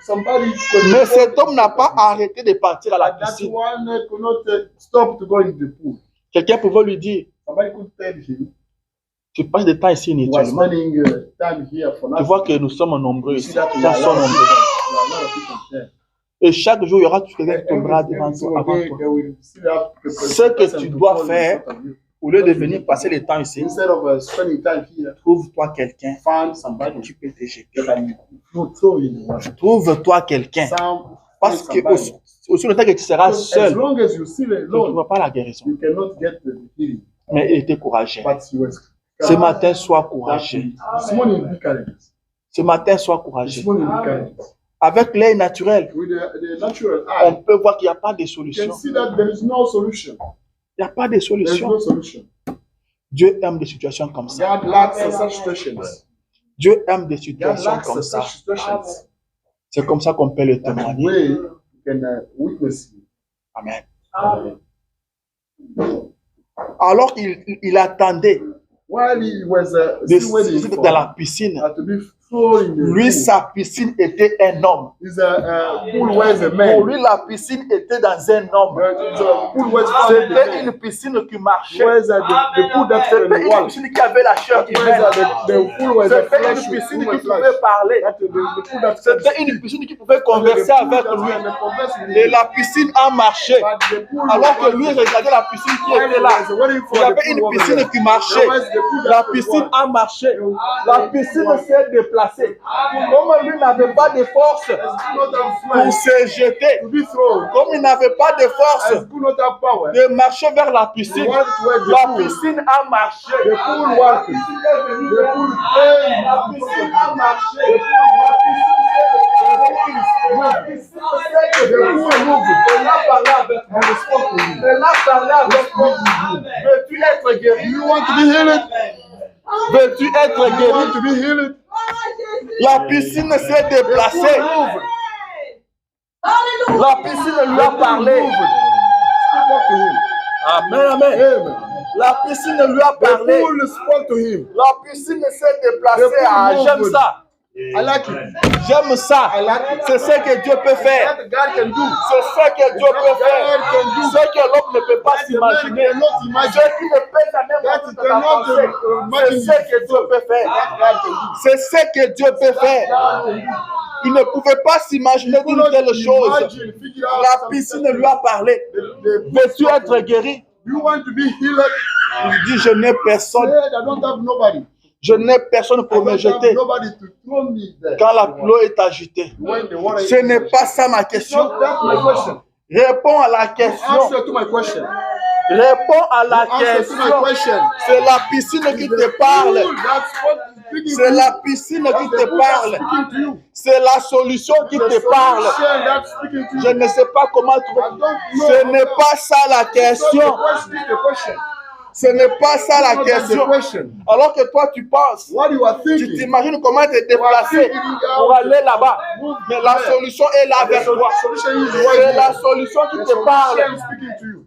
somebody. Mais cet homme n'a pas arrêté de partir à la That piscine. one could not stop to go in the pool. Quelqu'un pouvait lui dire, Somebody could tell him. tu passes de temps ici He was inutilement. spending time here for Tu nothing. vois que nous sommes nombreux You ici. see that Les gens sont nombreux. there are a lot of people there. Et chaque jour, il y aura toujours quelqu'un qui Every tombera devant single toi, avant day, toi. they will still have the Ce que person tu to dois fall in faire, front of you. au lieu de venir passer le temps ici, Instead of spending time here, trouve-toi quelqu'un find somebody qui peut te jeter. that can throw you in the water. Trouve-toi quelqu'un. Parce que Somebody. aussi le temps que tu seras Because as seul, long as you still tu ne alone, trouveras pas la guérison. you cannot get the healing. Mais il était courageux. But you was Ce matin, sois courageux. this morning be courageous. Ce matin, sois This courageux. morning be courageous. Avec l'œil naturel, With the natural on eye, peut voir qu'il n'y a pas de you solution. can see that there is no solution. Il n'y a pas de There is solution. no solution. Dieu aime des situations comme ça. God lacks such situations. Dieu aime des God situations lacks comme ça. such situations. C'est comme ça qu'on peut le That témoigner. way you can witness it. Amen. Amen. Alors qu'il attendait While he was de still waiting sortir for dans la piscine, to be thrown in the lui, pool, sa piscine était un homme. is a pool where a Pour man. lui, la piscine était dans un homme. It's a pool where found the C'était man. une piscine qui marchait. Where's the pool that's in C'était the une wall? piscine qui avait la chair Where's humaine. the pool where the C'était flesh une piscine human qui flesh? pouvait parler. That's the pool that's C'était une piscine qui pouvait converser avec lui. Et la piscine a marché. Alors que lui regardait la piscine qui était là. Il y avait une piscine qui marchait. La piscine a marché. La piscine s'est déplacée. Comme lui n'avait pas de force pour se jeter, comme il n'avait pas de force de marcher vers la piscine, la piscine a marché. La piscine est venue vers lui. La piscine a marché. La piscine s'est déplacée. Elle a parlé avec moi. Elle a parlé avec moi. Veux-tu être guéri? You want to be healed? Veux-tu être You want guéri? to be healed? La piscine s'est déplacée. La piscine lui a parlé. Speak to him. Amen, amen. Amen. La piscine lui a The parlé. pool spoke to him. La piscine s'est déplacée. Ah, j'aime ça. I like it. J'aime ça. C'est ce que Dieu peut faire. That God can do. C'est ce que Dieu peut faire. Ce que l'homme ne peut pas s'imaginer. Ce qui ne peut jamais pas se penser. C'est ce que Dieu peut faire. C'est ce que Dieu peut faire. Il ne pouvait pas s'imaginer d'une telle chose. La piscine lui a parlé. Veux-tu être guéri? You want to be healed? Il dit, je n'ai personne. I don't have nobody. Je n'ai personne pour me I don't have jeter nobody to throw me there. quand l'eau est agitée. When the water Ce n'est pas ça ma question. That's my question. Réponds à la question. Answer to my question. Réponds à la Answer to my question. question. C'est la piscine qui te parle. That's what speaking C'est to la you. piscine That's qui the te book that's parle. speaking to you. C'est la solution qui The te parle. solution that's speaking to Je you. ne sais pas comment trouver. I don't know. Ce n'est pas ça la question. The question. Ce n'est pas ça la Not that's the question. question. Alors que toi, tu penses, What you are tu thinking. t'imagines comment te déplacer pour aller là-bas. Mais la solution est là avec toi. Solution is C'est right la here. solution qui The te parle. solution is speaking to you.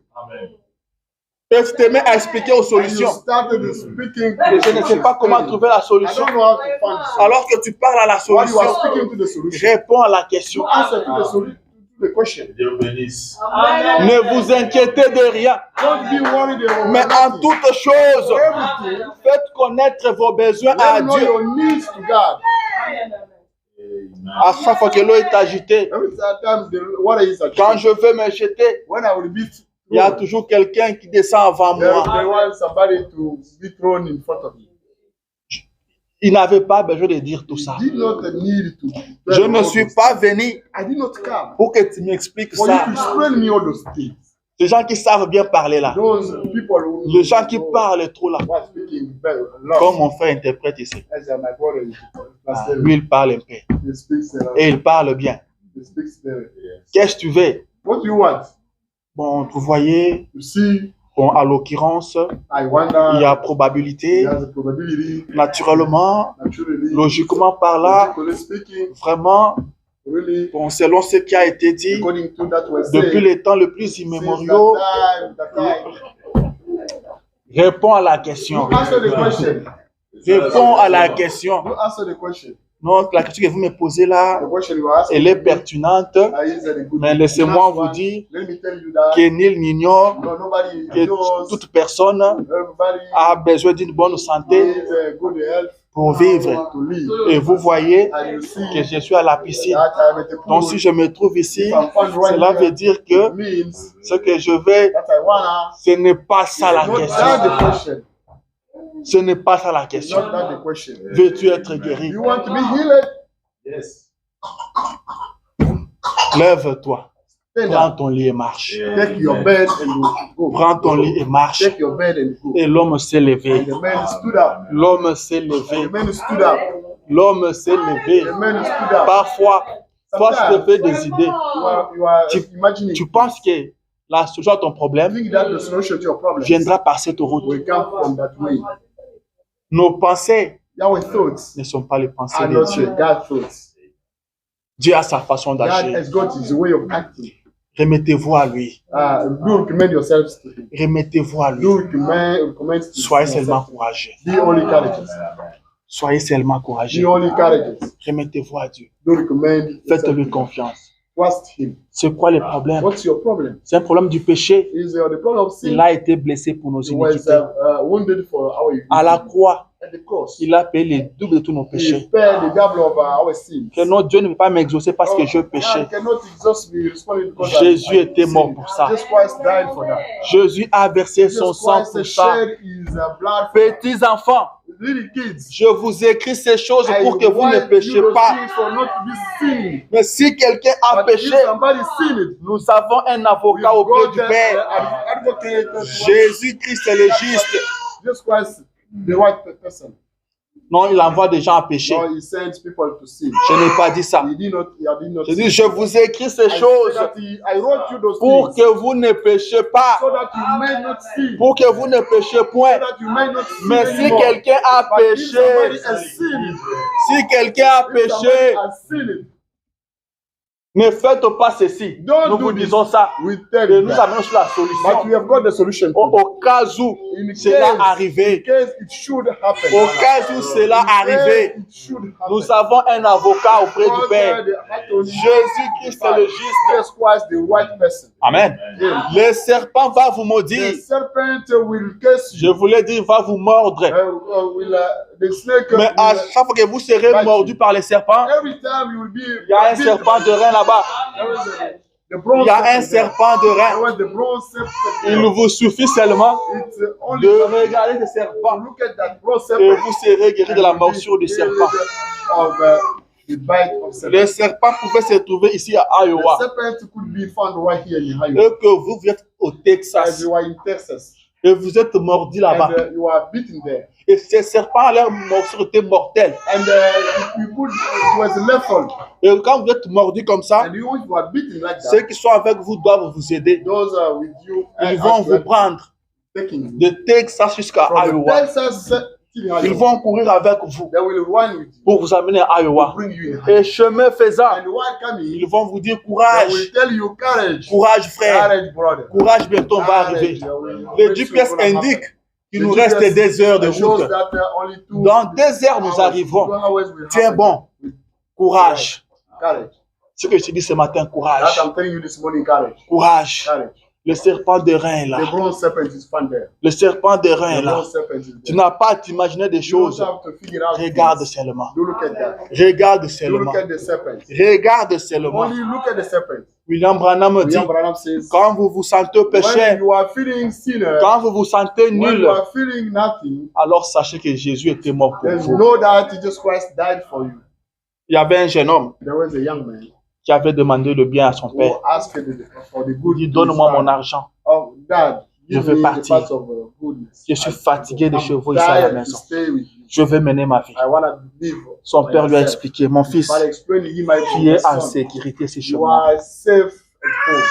Et tu te mets à expliquer aux And you solutions. started speaking. Et je ne sais pas comment trouver la I solution. don't know how to find the solution. Alors que tu parles à la While you are solution, speaking to the solution. réponds à la question. Answer to the solution. To the question. Dieu bénisse. Ne vous inquiétez de rien, Don't be worried about mais en nothing. toutes choses, Everything. faites connaître vos besoins à Let know Dieu. your needs to God. À chaque fois que l'eau est agitée, Every time the water is at quand je veux me jeter, when I will be il y a toujours quelqu'un qui descend avant there moi. was somebody to be thrown in front of you. Il n'avait pas besoin de dire tout ça. Did not need to. Je ne suis pas venu I did not come pour que tu m'expliques for you ça. to explain me all those things. Les gens qui savent bien parler là. Those people who Les gens qui parlent trop là. were speaking very loud. Comme mon frère interprète ici. As my brother is translating, Lui, il parle un peu. he speaks. Et il parle bien. He speaks very. Qu'est-ce que tu veux? What do you want? Bon, vous voyez, You see, Bon, à l'occurrence, I wonder, il y a probabilité, there's a probability, naturellement, naturally, logiquement par là, logically speaking, vraiment, really, bon, selon ce qui a été dit, according to that was depuis said, les temps les plus since immémoriaux, that time, réponds à la question. you answer the question. Réponds à la question. You answer the question. Non, la question que vous me posez là, The question you ask elle est pertinente, is a good mais laissez-moi last vous one. dire Let me tell you that que nul n'ignore no, nobody que knows. toute personne Everybody a besoin d'une bonne santé needs a good health pour vivre. to live. Et vous voyez And you see que je suis à la piscine. that I'm at the Donc pool. si je me trouve ici, If I'm found right cela here, veut dire que it means ce que je vais, that I wanna. ce n'est pas ça la Not question. that the question. Ce n'est pas ça la question. Not that the question. Veux-tu être guéri? You want to be healed? Yes. Lève-toi. Stand Prends up. ton lit et marche. Take your bed and go. Prends ton lit et marche. Take your bed and go. Et l'homme s'est levé. And the man stood up. L'homme s'est And levé. the man stood up. L'homme s'est levé. The man stood up. Parfois, toi, tu te fais des idées. You are Tu- imagining. Tu penses que la solution à ton You problème think that the solution to your problem viendra par cette route. will come from that way. Nos pensées Our thoughts ne sont pas les pensées are de not Dieu. God's thoughts. Dieu a sa façon God d'agir. has got his way of acting. Remettez-vous à lui. Do recommend yourselves to him. Remettez-vous à lui. Do recommend to Soyez seulement yourself. courageux. Be only courageous. Soyez seulement Be courageux. only courageous. Remettez-vous à Dieu. Do recommend yourself. Faites-lui confiance. Trust him. C'est quoi le problème? What's your problem? C'est un problème du péché. Is the problem of sin? Il a été blessé pour nos He was iniquités. wounded for our À la croix, at the cross. il a payé le double de tous nos He péchés. paid the double of our sins. Que non, Dieu ne peut pas m'exaucer parce que je péchais. God cannot exhaust me responding because Jésus I était mort sinned. pour ça. Jesus Christ died for that. Jésus a versé son Jesus sang Christ pour ça. shed his blood for that. Petits enfants, Little kids. je vous écris ces choses I pour que vous ne want péchiez you to pas. sin for not to be sinning. Mais si quelqu'un a But if péché, somebody sinned, nous avons un we've avocat auprès got du an Père. advocate. Jésus-Christ est le juste. Jesus Christ, the right person. Non, il envoie des gens à pécher. No, he sends people to sin. Je n'ai pas dit ça. He did not Je dis, je vous écris ces I said choses that I wrote you those pour things que vous ne péchiez pas. so that you may not sin. Pour que vous ne péchiez So point. that you may not sin Mais si anymore. quelqu'un a But if somebody péché, has sinned, si quelqu'un a if somebody péché, has sinned, ne faites pas ceci. Don't Nous do vous this. disons ça. we tell Et you nous that. amenons sur la But solution. we have got the solution. Au cas où In cela case- arrivait. In case it should happen. Au cas où cela In case arrivait. it should happen. Nous avons un avocat auprès du God, Père. the attorney, Jésus-Christ est le juste. Jesus Christ, the right person. Amen. Le serpent va vous maudire. The serpent will curse Je you. voulais dire, va vous mordre. The snake Mais à will, chaque fois que vous serez mordu par les serpents, every time you will be. il y a un serpent de rein là-bas. The bronze Il y a un serpent there. serpent de There rein. was the bronze serpent Il there. vous suffit seulement It's only de regarder ce serpent look at that bronze et serpent. vous serez guéri de la morsure du serpent. Of the bite of serpent. Le serpent pouvait se trouver ici à The Iowa serpent could be found right here in Iowa. et que vous êtes au As Texas you are in Texas, et vous êtes mordu là-bas. and you are beaten there, Et ces serpents, leur morsure était mortelle. and it was lethal. Et quand vous êtes mordu comme ça, And you are beaten like ceux that. qui sont avec vous doivent vous aider. Those are with you. Ils vont vous prendre taking you de Texas jusqu'à from Iowa. Texas to Ils Iowa. vont courir avec vous They will run with you pour vous amener à to Iowa. bring you in. Et chemin faisant, And while coming, ils vont vous dire they courage, will tell you courage. courage frère, Courage, brother. courage bientôt on va arriver. Le GPS indique qu'il nous reste des heures de route. Dans 2 heures, nous arrivons. Tiens bon, courage. Courage. Ce que je te dis ce matin, That courage, I'm telling you this morning, courage. courage. Courage. Le serpent de rein est The là. bronze serpent is found there. Le serpent de rein est The là. bronze serpent is Tu there. n'as pas à t'imaginer des You don't choses. have to figure out Regarde things. seulement. You look at that. Regarde You seulement. look at the serpent. Regarde seulement. Only look at the serpent. William Branham dit, William Branham says, quand vous vous sentez when pécheur, you are feeling sinner, quand vous vous sentez when nul, you are feeling nothing, alors sachez que Jésus était mort pour then vous. know that Jesus Christ died for you. Il y avait un jeune homme There was a young man qui avait demandé le bien à son who père. asked for the good. Il dit, to his donne-moi mon father. argent. Oh, Dad, Je give veux me the partir. part of goodness. Je suis fatigué de I'm chez vous ici à la tired to maison. stay with you. Je veux mener ma vie. I want to live. Son by père lui a myself. expliqué, mon fils, But explain to him, my tu es en son, sécurité ici chez you moi. are safe home.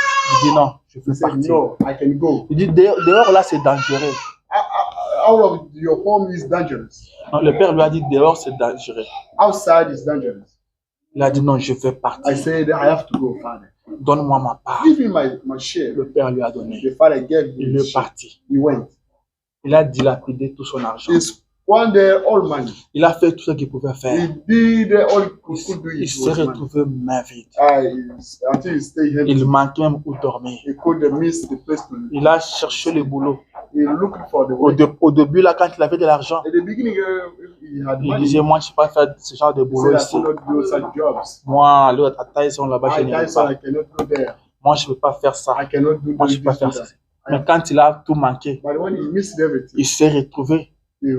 Il dit non, je He veux said, partir. no, I can go. Il dit dehors là c'est dangereux. Out of your home is dangerous. Non, le père lui a dit dehors c'est dangereux. Outside is dangerous. Il a dit non, je veux I partir. said, I have to go, Father. Donne-moi ma part. Give me my share. Le père lui a donné. The father gave Il me est his share. parti. He went. Il a dilapidé tout son argent. He squandered all money. Il a fait tout ce qu'il pouvait faire. He did all he could do. Il s'est retrouvé main vide. Until he stayed here. Il manquait même où dormir. He could miss the place to live. Il a cherché le boulot. He looked for the way. Au début, là, quand il avait de l'argent, At the beginning, he had il money. disait, moi, je ne sais pas faire ce genre de He boulot said, I ici. could not do such jobs. Moi, l'autre, à Tyson, là-bas, je I n'irai so I pas. cannot go there. Moi, je ne peux pas faire ça. I cannot do Moi, je ne peux pas this. faire ça. Mais quand il a tout manqué, But when he missed everything, il s'est retrouvé he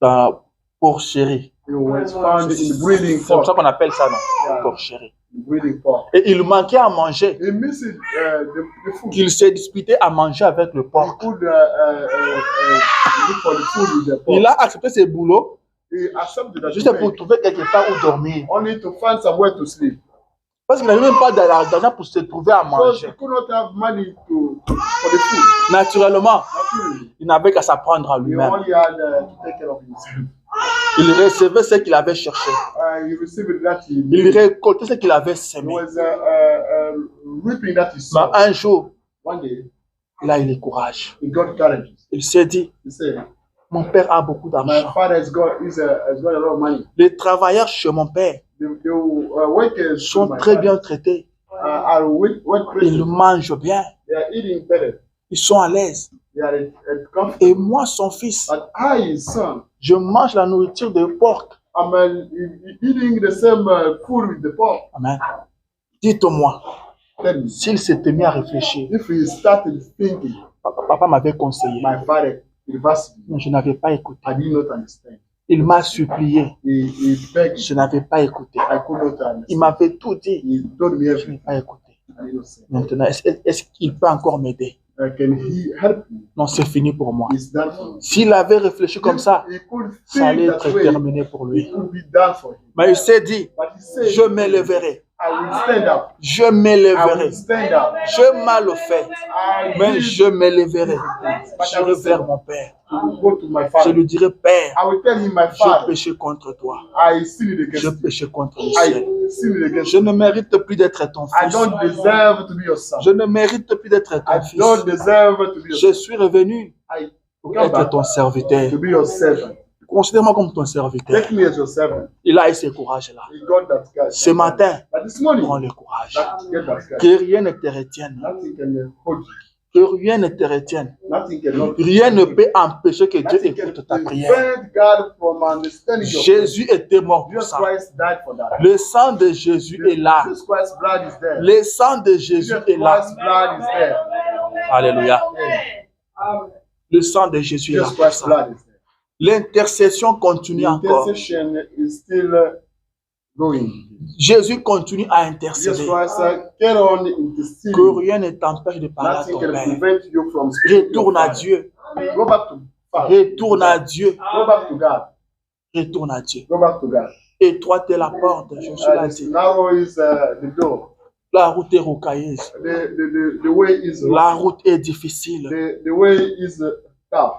dans la porcherie. was found in the breeding C'est comme ça pot. qu'on appelle ça, non? Yeah. Porcherie. Breeding pot. Et il manquait à manger. He missed the food. Il s'est disputé à manger avec le He porc. could look for the food with the pot. Il a accepté ce boulot He accepted that juste pour trouver quelque part où dormir. only to find somewhere to sleep. Parce qu'il n'avait même pas d'argent pour se trouver à Because he manger. could not have money for the food. Naturellement, Naturally, il n'avait qu'à s'apprendre à he lui-même. only had to take care of himself. Il recevait ce qu'il avait cherché. He received that he Il needed. récoltait ce qu'il avait He semé. was reaping that he Mais saw. un jour, One day, il a eu le courage. he got courage. Il s'est dit, He said, mon père a beaucoup my d'argent. father has got a lot of money. Les travailleurs chez mon père The workers sont my très father, bien traités. are well Ils treated. mangent bien. They are eating better. Ils sont à l'aise. They are comfortable. Et moi, son fils, But I, his son, je mange la nourriture de porc. I'm eating the same food with the pork. Amen. Dites-moi, Tell me, s'il s'était mis à réfléchir, if he started thinking, papa m'avait conseillé, my father reversed me, mais je n'avais pas écouté. I did not understand. Il m'a supplié, He begged, je n'avais pas écouté. I could not Il understand. m'avait tout dit, He told me je n'ai everything. pas écouté. I did not say. Maintenant, est-ce qu'il peut encore m'aider? Can he help me? Non, c'est fini pour moi. It's done for me. S'il avait réfléchi comme ça, He could ça allait think être that way. terminé pour It lui. could be done for him. Mais il s'est dit, But he said, je m'élèverai, I will stand up. je I m'élèverai. will stand up. Je mal fait, I mais will je m'élèverai. J'irai vers mon père. go to my Je father. lui dirai, Père, I will tell him, my j'ai father, péché contre toi. I sinned J'ai against you. péché contre le ciel. I sinned against Je you. ne mérite plus d'être ton I fils. don't deserve to be your son. Je ne mérite plus d'être I ton fils. don't deserve to be your Je son. suis revenu I pour come être back ton serviteur. to be your servant. Considère-moi comme ton serviteur. Take me as your servant. Il a eu ce courage-là. He got that guy. Ce matin, But this morning, prends le courage. get that guy. Que rien ne te retienne. Nothing can hold you. Que rien ne te retienne. Nothing can hold you. Rien ne peut empêcher que Dieu Nothing can écoute ta prière. prevent God from understanding your prayer. Jésus était mort pour Jesus ça. Christ died for that. Le sang de Jésus est là. Jesus Christ's blood is there. Le sang de Jésus Jesus est là. Christ's blood is there. Alléluia. Yeah. Le sang de Jésus est là Jesus pour Christ's ça. blood is there. L'intercession continue The encore. intercession is still going. Jésus continue à Jesus intercéder. Christ get on Que interceding. rien ne t'empêche de parler à Nothing ton can Père. prevent you from speaking to your Retourne à Father. Dieu. Go back to Father. Retourne à Dieu. Go back to God. Retourne à Dieu. Go back to God. Étroite est la porte. Jésus l'a dit. Narrow is the door. La route est rocailleuse. The way is La route est difficile. the way is tough.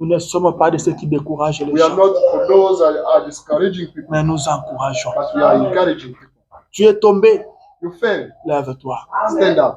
Nous ne sommes pas de ceux qui découragent les We are gens, not for those that are discouraging people, mais nous encourageons. but we are encouraging people. Tu es tombé, You fail, lève-toi. stand up.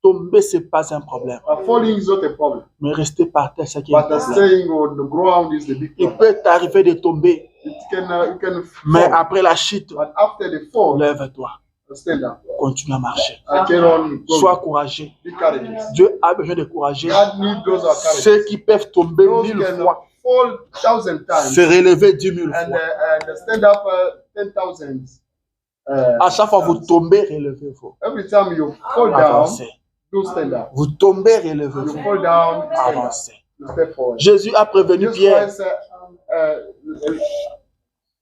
Tomber, ce n'est pas un problème. Falling is not a problem, Mais rester par terre, c'est qui est un but problème. staying on the ground is the big Il problem. peut t'arriver de tomber, You can mais fall, après la chute, but after the fall, lève-toi. stand up. Continue à marcher. Get on, Sois go. courageux. Be courageous. Dieu a besoin de courageux. God needs those who are courageous. Ceux qui peuvent tomber Those 1000 can fois, fall 1,000 times se relever 10 000 and fois. stand up 10,000. À chaque fois vous tombez, relevez-vous. Every time you fall down, Avancez. do stand up. Vous tombez, You relevez-vous. fall down, stand up. Avancez. You step forward. Jésus a prévenu Jesus Pierre. Christ,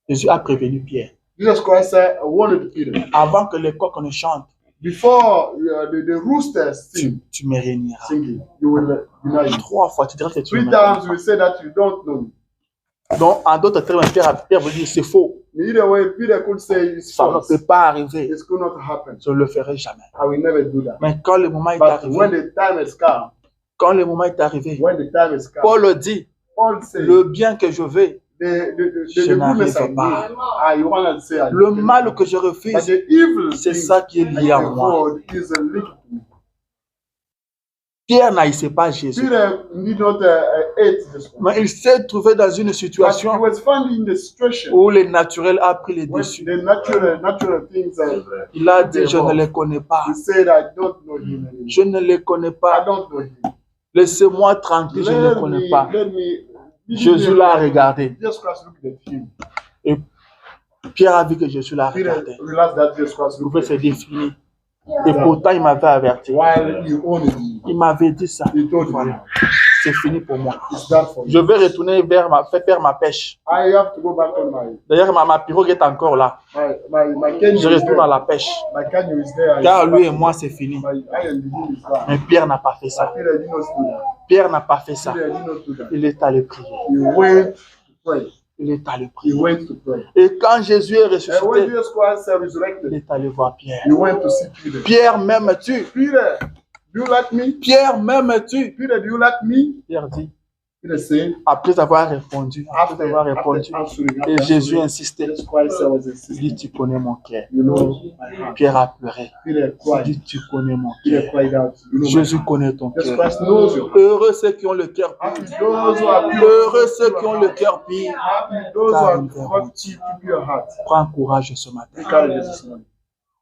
Jésus a prévenu Pierre. Jesus Christ warned Peter, Avant que les coqs ne chantent, before the roosters sing, tu me régneras. singing, you will deny me. 3 fois, tu diras que tu 3 me times régneras. you will say that you don't know me. Donc, en d'autres termes, Pierre vous dit c'est faux. Either way, Peter could say it's Ça ne false. peut pas arriver. It could not happen. Je ne le ferai jamais. I will never do that. Mais quand le moment est But when arrivé, the time has come, quand le moment est arrivé, when the time has come, Paul dit, Paul said, le bien que je veux, the je goodness I n'arrive pas. need, I want to say, I Le need. mal que je But refuse, the evil c'est thing ça qui est lié à I moi. avoid is a linked to me. Pierre n'haïssait pas Jésus. Peter did not hate this one. Mais il s'est trouvé dans une But he situation was found in the situation où le naturel a pris les when dessus. the natural things Il a dit, je ne les connais pas. he said, I don't know him anymore. Je ne les connais I pas. don't know him. Laissez-moi tranquille, je ne les connais pas. Jésus l'a regardé. Jesus Christ looked at him. Et Pierre a vu que Jésus l'a Peter regardé. realized that Jesus Christ Il looked pouvait at se him. dire fini. Et pourtant, il m'avait averti. While he owned him, Il m'avait dit ça. he told him, Voilà, c'est fini pour moi. it's done for Je you. vais retourner faire ma pêche. I have to go back on my D'ailleurs, ma pirogue est encore là. canoe Je is retourne à there. la pêche. My canoe is there. Car lui et moi, c'est fini. I and him is gone. Mais Pierre n'a pas fait ça. Peter did not do that. Pierre n'a pas fait ça. Peter did not do that. Il est allé prier. He went to pray. Il est allé He prier. went to pray. Et quand Jésus est And when ressuscité, Jesus Christ il resurrected, est allé voir Pierre. he went to see Peter. Pierre, m'aimes-tu? Peter, do you like me? Pierre, m'aimes-tu? Peter, do you like me? Pierre dit, Peter said, après avoir répondu, et Jésus insistait. Jesus Christ was Il insisting. dit, tu connais mon cœur. You know my heart. Pierre a pleuré. Peter Il cried. dit, tu connais mon Peter cœur. cried out. You know my Jésus heart. connaît ton Jesus cœur. Christ knows you. Heureux ceux qui ont le cœur pur. Happy those who are pure. Heureux ceux qui ont le cœur pur. Happy those who are devoted to your heart. Prends courage ce matin. Be courageous this morning.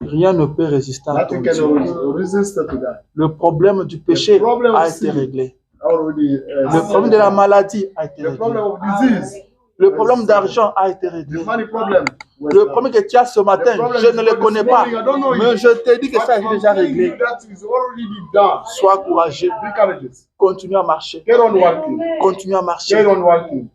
Rien ne peut résister à ton Nothing Dieu. can resist to that. Le problème du péché a été réglé. Already, Le problème de la maladie a été the problem réglé. of disease, Le problème d'argent a été the réglé. money problem. was, Le problème que tu as ce matin, je ne le connais pas. Mais je te dis que ça est déjà réglé. That is already done. Sois courageux. Be courageous. Continue à marcher. Get on walking. Continue à Get marcher. on walking.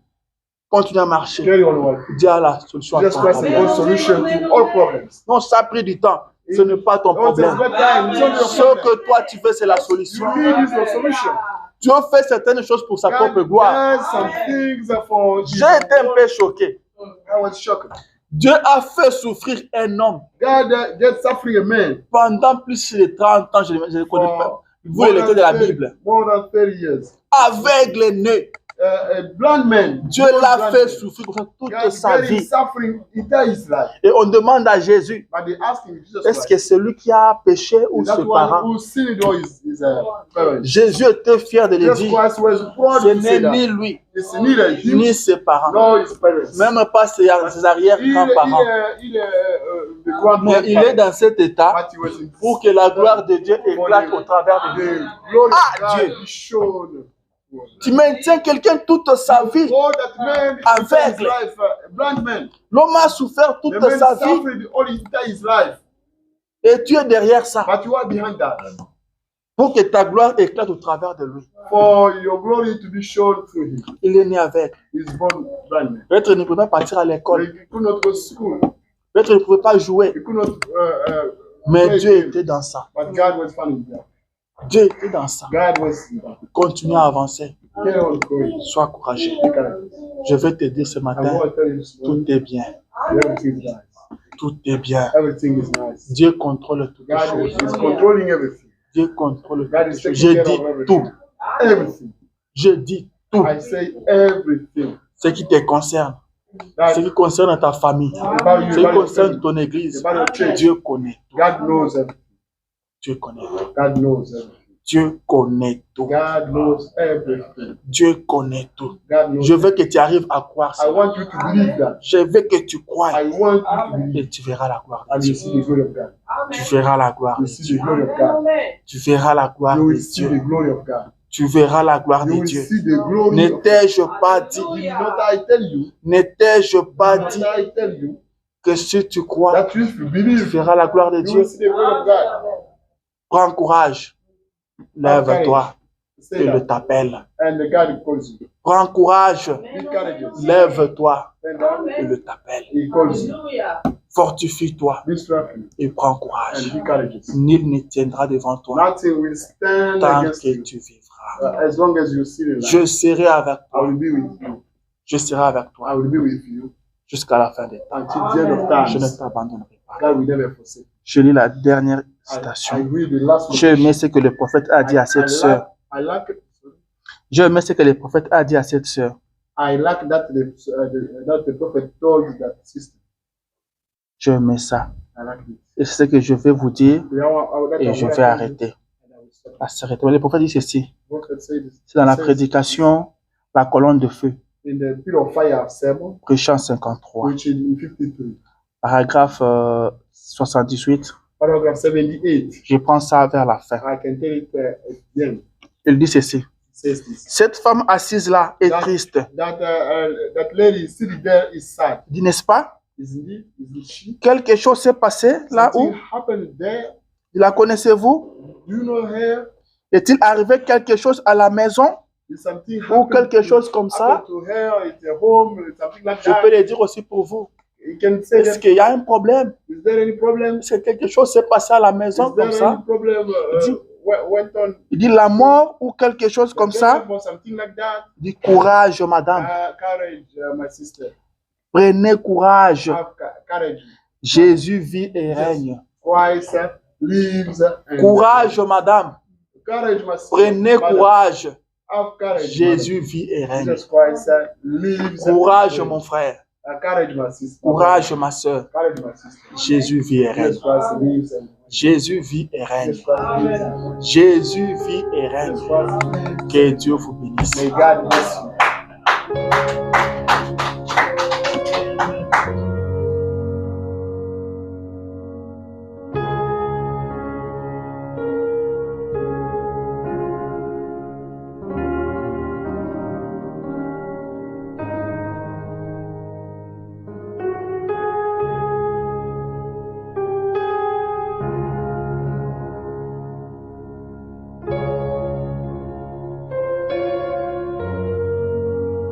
Continue à marcher. Get on walking. Dis à la solution à Jesus ton Christ is the problème. solution to all problems. Non, ça a pris du temps. Ce n'est pas ton Oh, there's problème. no time. It's not your Ce problem. que toi tu veux, c'est la solution. You need is your solution. Dieu fait certaines choses pour sa propre God gloire. does some things for J'ai été un peu choqué. I was shocked. Dieu a fait souffrir un homme God gets suffering a man pendant plus de 30 ans. Je ne le connais pas. Vous more le lectez de la Bible. more than 30 years. Aveugle né. A blind man. Dieu l'a fait souffrir comme ça toute God sa getting vie. suffering entire his life. Et on demande à Jésus, But they ask him, Jesus est-ce Christ, que c'est lui qui a péché ou is that ses one parents? who sinned or his parents? Jésus était fier de le Jesus dire. Christ was proud Ce to say n'est ni that. lui, It's neither him ni ses parents, nor his parents. même pas ses arrière-grands-parents. The Mais grandparents. il est dans cet état But he was in pour que la gloire de Dieu éclate au travers de lui. the glory Ah, of God Dieu. be shown. Tu maintiens quelqu'un toute sa vie. Oh, that man Aveugle. his life, a blind man. L'homme a souffert toute The man sa vie suffered all his life. et tu es derrière ça But you are behind that. pour que ta gloire éclate au travers de lui. For your glory to be shown through him. Il est né avec. He's born blind man. Peut-être il ne pouvait pas partir à l'école. He could not go to school. Peut-être il ne pouvait pas jouer. He could not. Mais play Dieu game. était dans ça. But God was finding that. Dieu était dans ça. God was in that. Continue à avancer. Carry on going. Sois courageux. Be courageous. Je vais te dire ce I matin, want to tell you this tout morning, est bien. everything is nice. Tout est bien. Everything is nice. Dieu contrôle toutes God choses. is controlling everything. Dieu contrôle God toutes is choses. taking Je care dis of everything. tout. Everything. Je dis tout. I say everything. Ce qui te concerne. That Ce qui concerne ta famille. about you, Ce qui about your concerne family, ton église. about your church. Dieu connaît tout. God knows everything. Dieu connaît tout. God knows everything. Dieu connaît tout. God knows everything. Dieu connaît tout. God knows. Je veux que tu arrives à croire I ça. want you to believe that. Je veux que tu croies I want you to believe. et tu verras la gloire de And you Dieu. see the glory of God. Tu verras la gloire You de see Dieu. the glory of God. Tu verras la gloire You de will see the Dieu. glory of God. Tu verras la gloire You de will Dieu. see the glory of God. N'étais-je pas dit, Did not I tell you? n'étais-je pas Did dit not I tell you que si tu crois, that if you tu believe, verras la gloire de you Dieu? will see the glory of God? Prends courage. Lève-toi Say et that. le t'appelle. And the God calls you. Prends courage. Be courageous. Lève-toi Stand up. et le t'appelle. He calls you. Fortifie-toi Be strong et prends and courage. be courageous. Nul ne tiendra devant toi Nothing will stand tant against que you. tu vivras. As long as you see the light, Je serai avec I toi. will be with you. Je serai avec toi. I will be with you. jusqu'à la fin des temps. until the end of Je ne times. t'abandonnerai pas. God will never forsake. Je lis la dernière I citation. read the last J'ai aimé ce que le prophète a dit à cette sœur. I like J'ai aimé ce que le prophète a dit à cette sœur. I like that the prophet told that sister. J'ai aimé ça. I like it. Et c'est ce que je vais vous dire That et I je want vais to arrêter. and I will stop. À s'arrêter. Le prophète dit ceci. Prophet said this. C'est dans la Says prédication, la colonne de feu, in the Pillar of Fire sermon, prêchant 53, which in 53, paragraphe 78. paragraph 78. Je prends ça vers la fin. I can tell it again. Il dit ceci. It says this. Cette femme assise là est triste. That lady sitting there is sad. Il dit, n'est-ce pas? Isn't she? Quelque chose s'est passé là où? Something happened there. La connaissez-vous? Do you know her? Est-il arrivé quelque chose à la maison? Is something Ou quelque chose comme ça? happened to her? It's a home, something like Je that. peux le dire aussi pour vous. You can say Est-ce that. qu'il y a un problème? Is there any problem? Est-ce que quelque chose s'est passé à la maison Is there comme ça? any problem went on? Il dit la mort ou quelque chose comme ça. Or something like that. Il dit courage, madame. Courage, my sister. Prenez courage. Have courage. Jésus vit et règne. Christ lives. And Courage, madame. Courage, my sister. Prenez courage. Have courage. Jésus vit et règne. Jesus Christ lives. Courage, mon frère. Courage, my sister. Courage, ma soeur. Courage, my sister. Jésus vit et règne. Jesus Christ lives. And Jésus vit et règne. Jesus Christ lives. Jésus vit et règne. Jesus Christ lives. Que Dieu vous bénisse. May God bless you.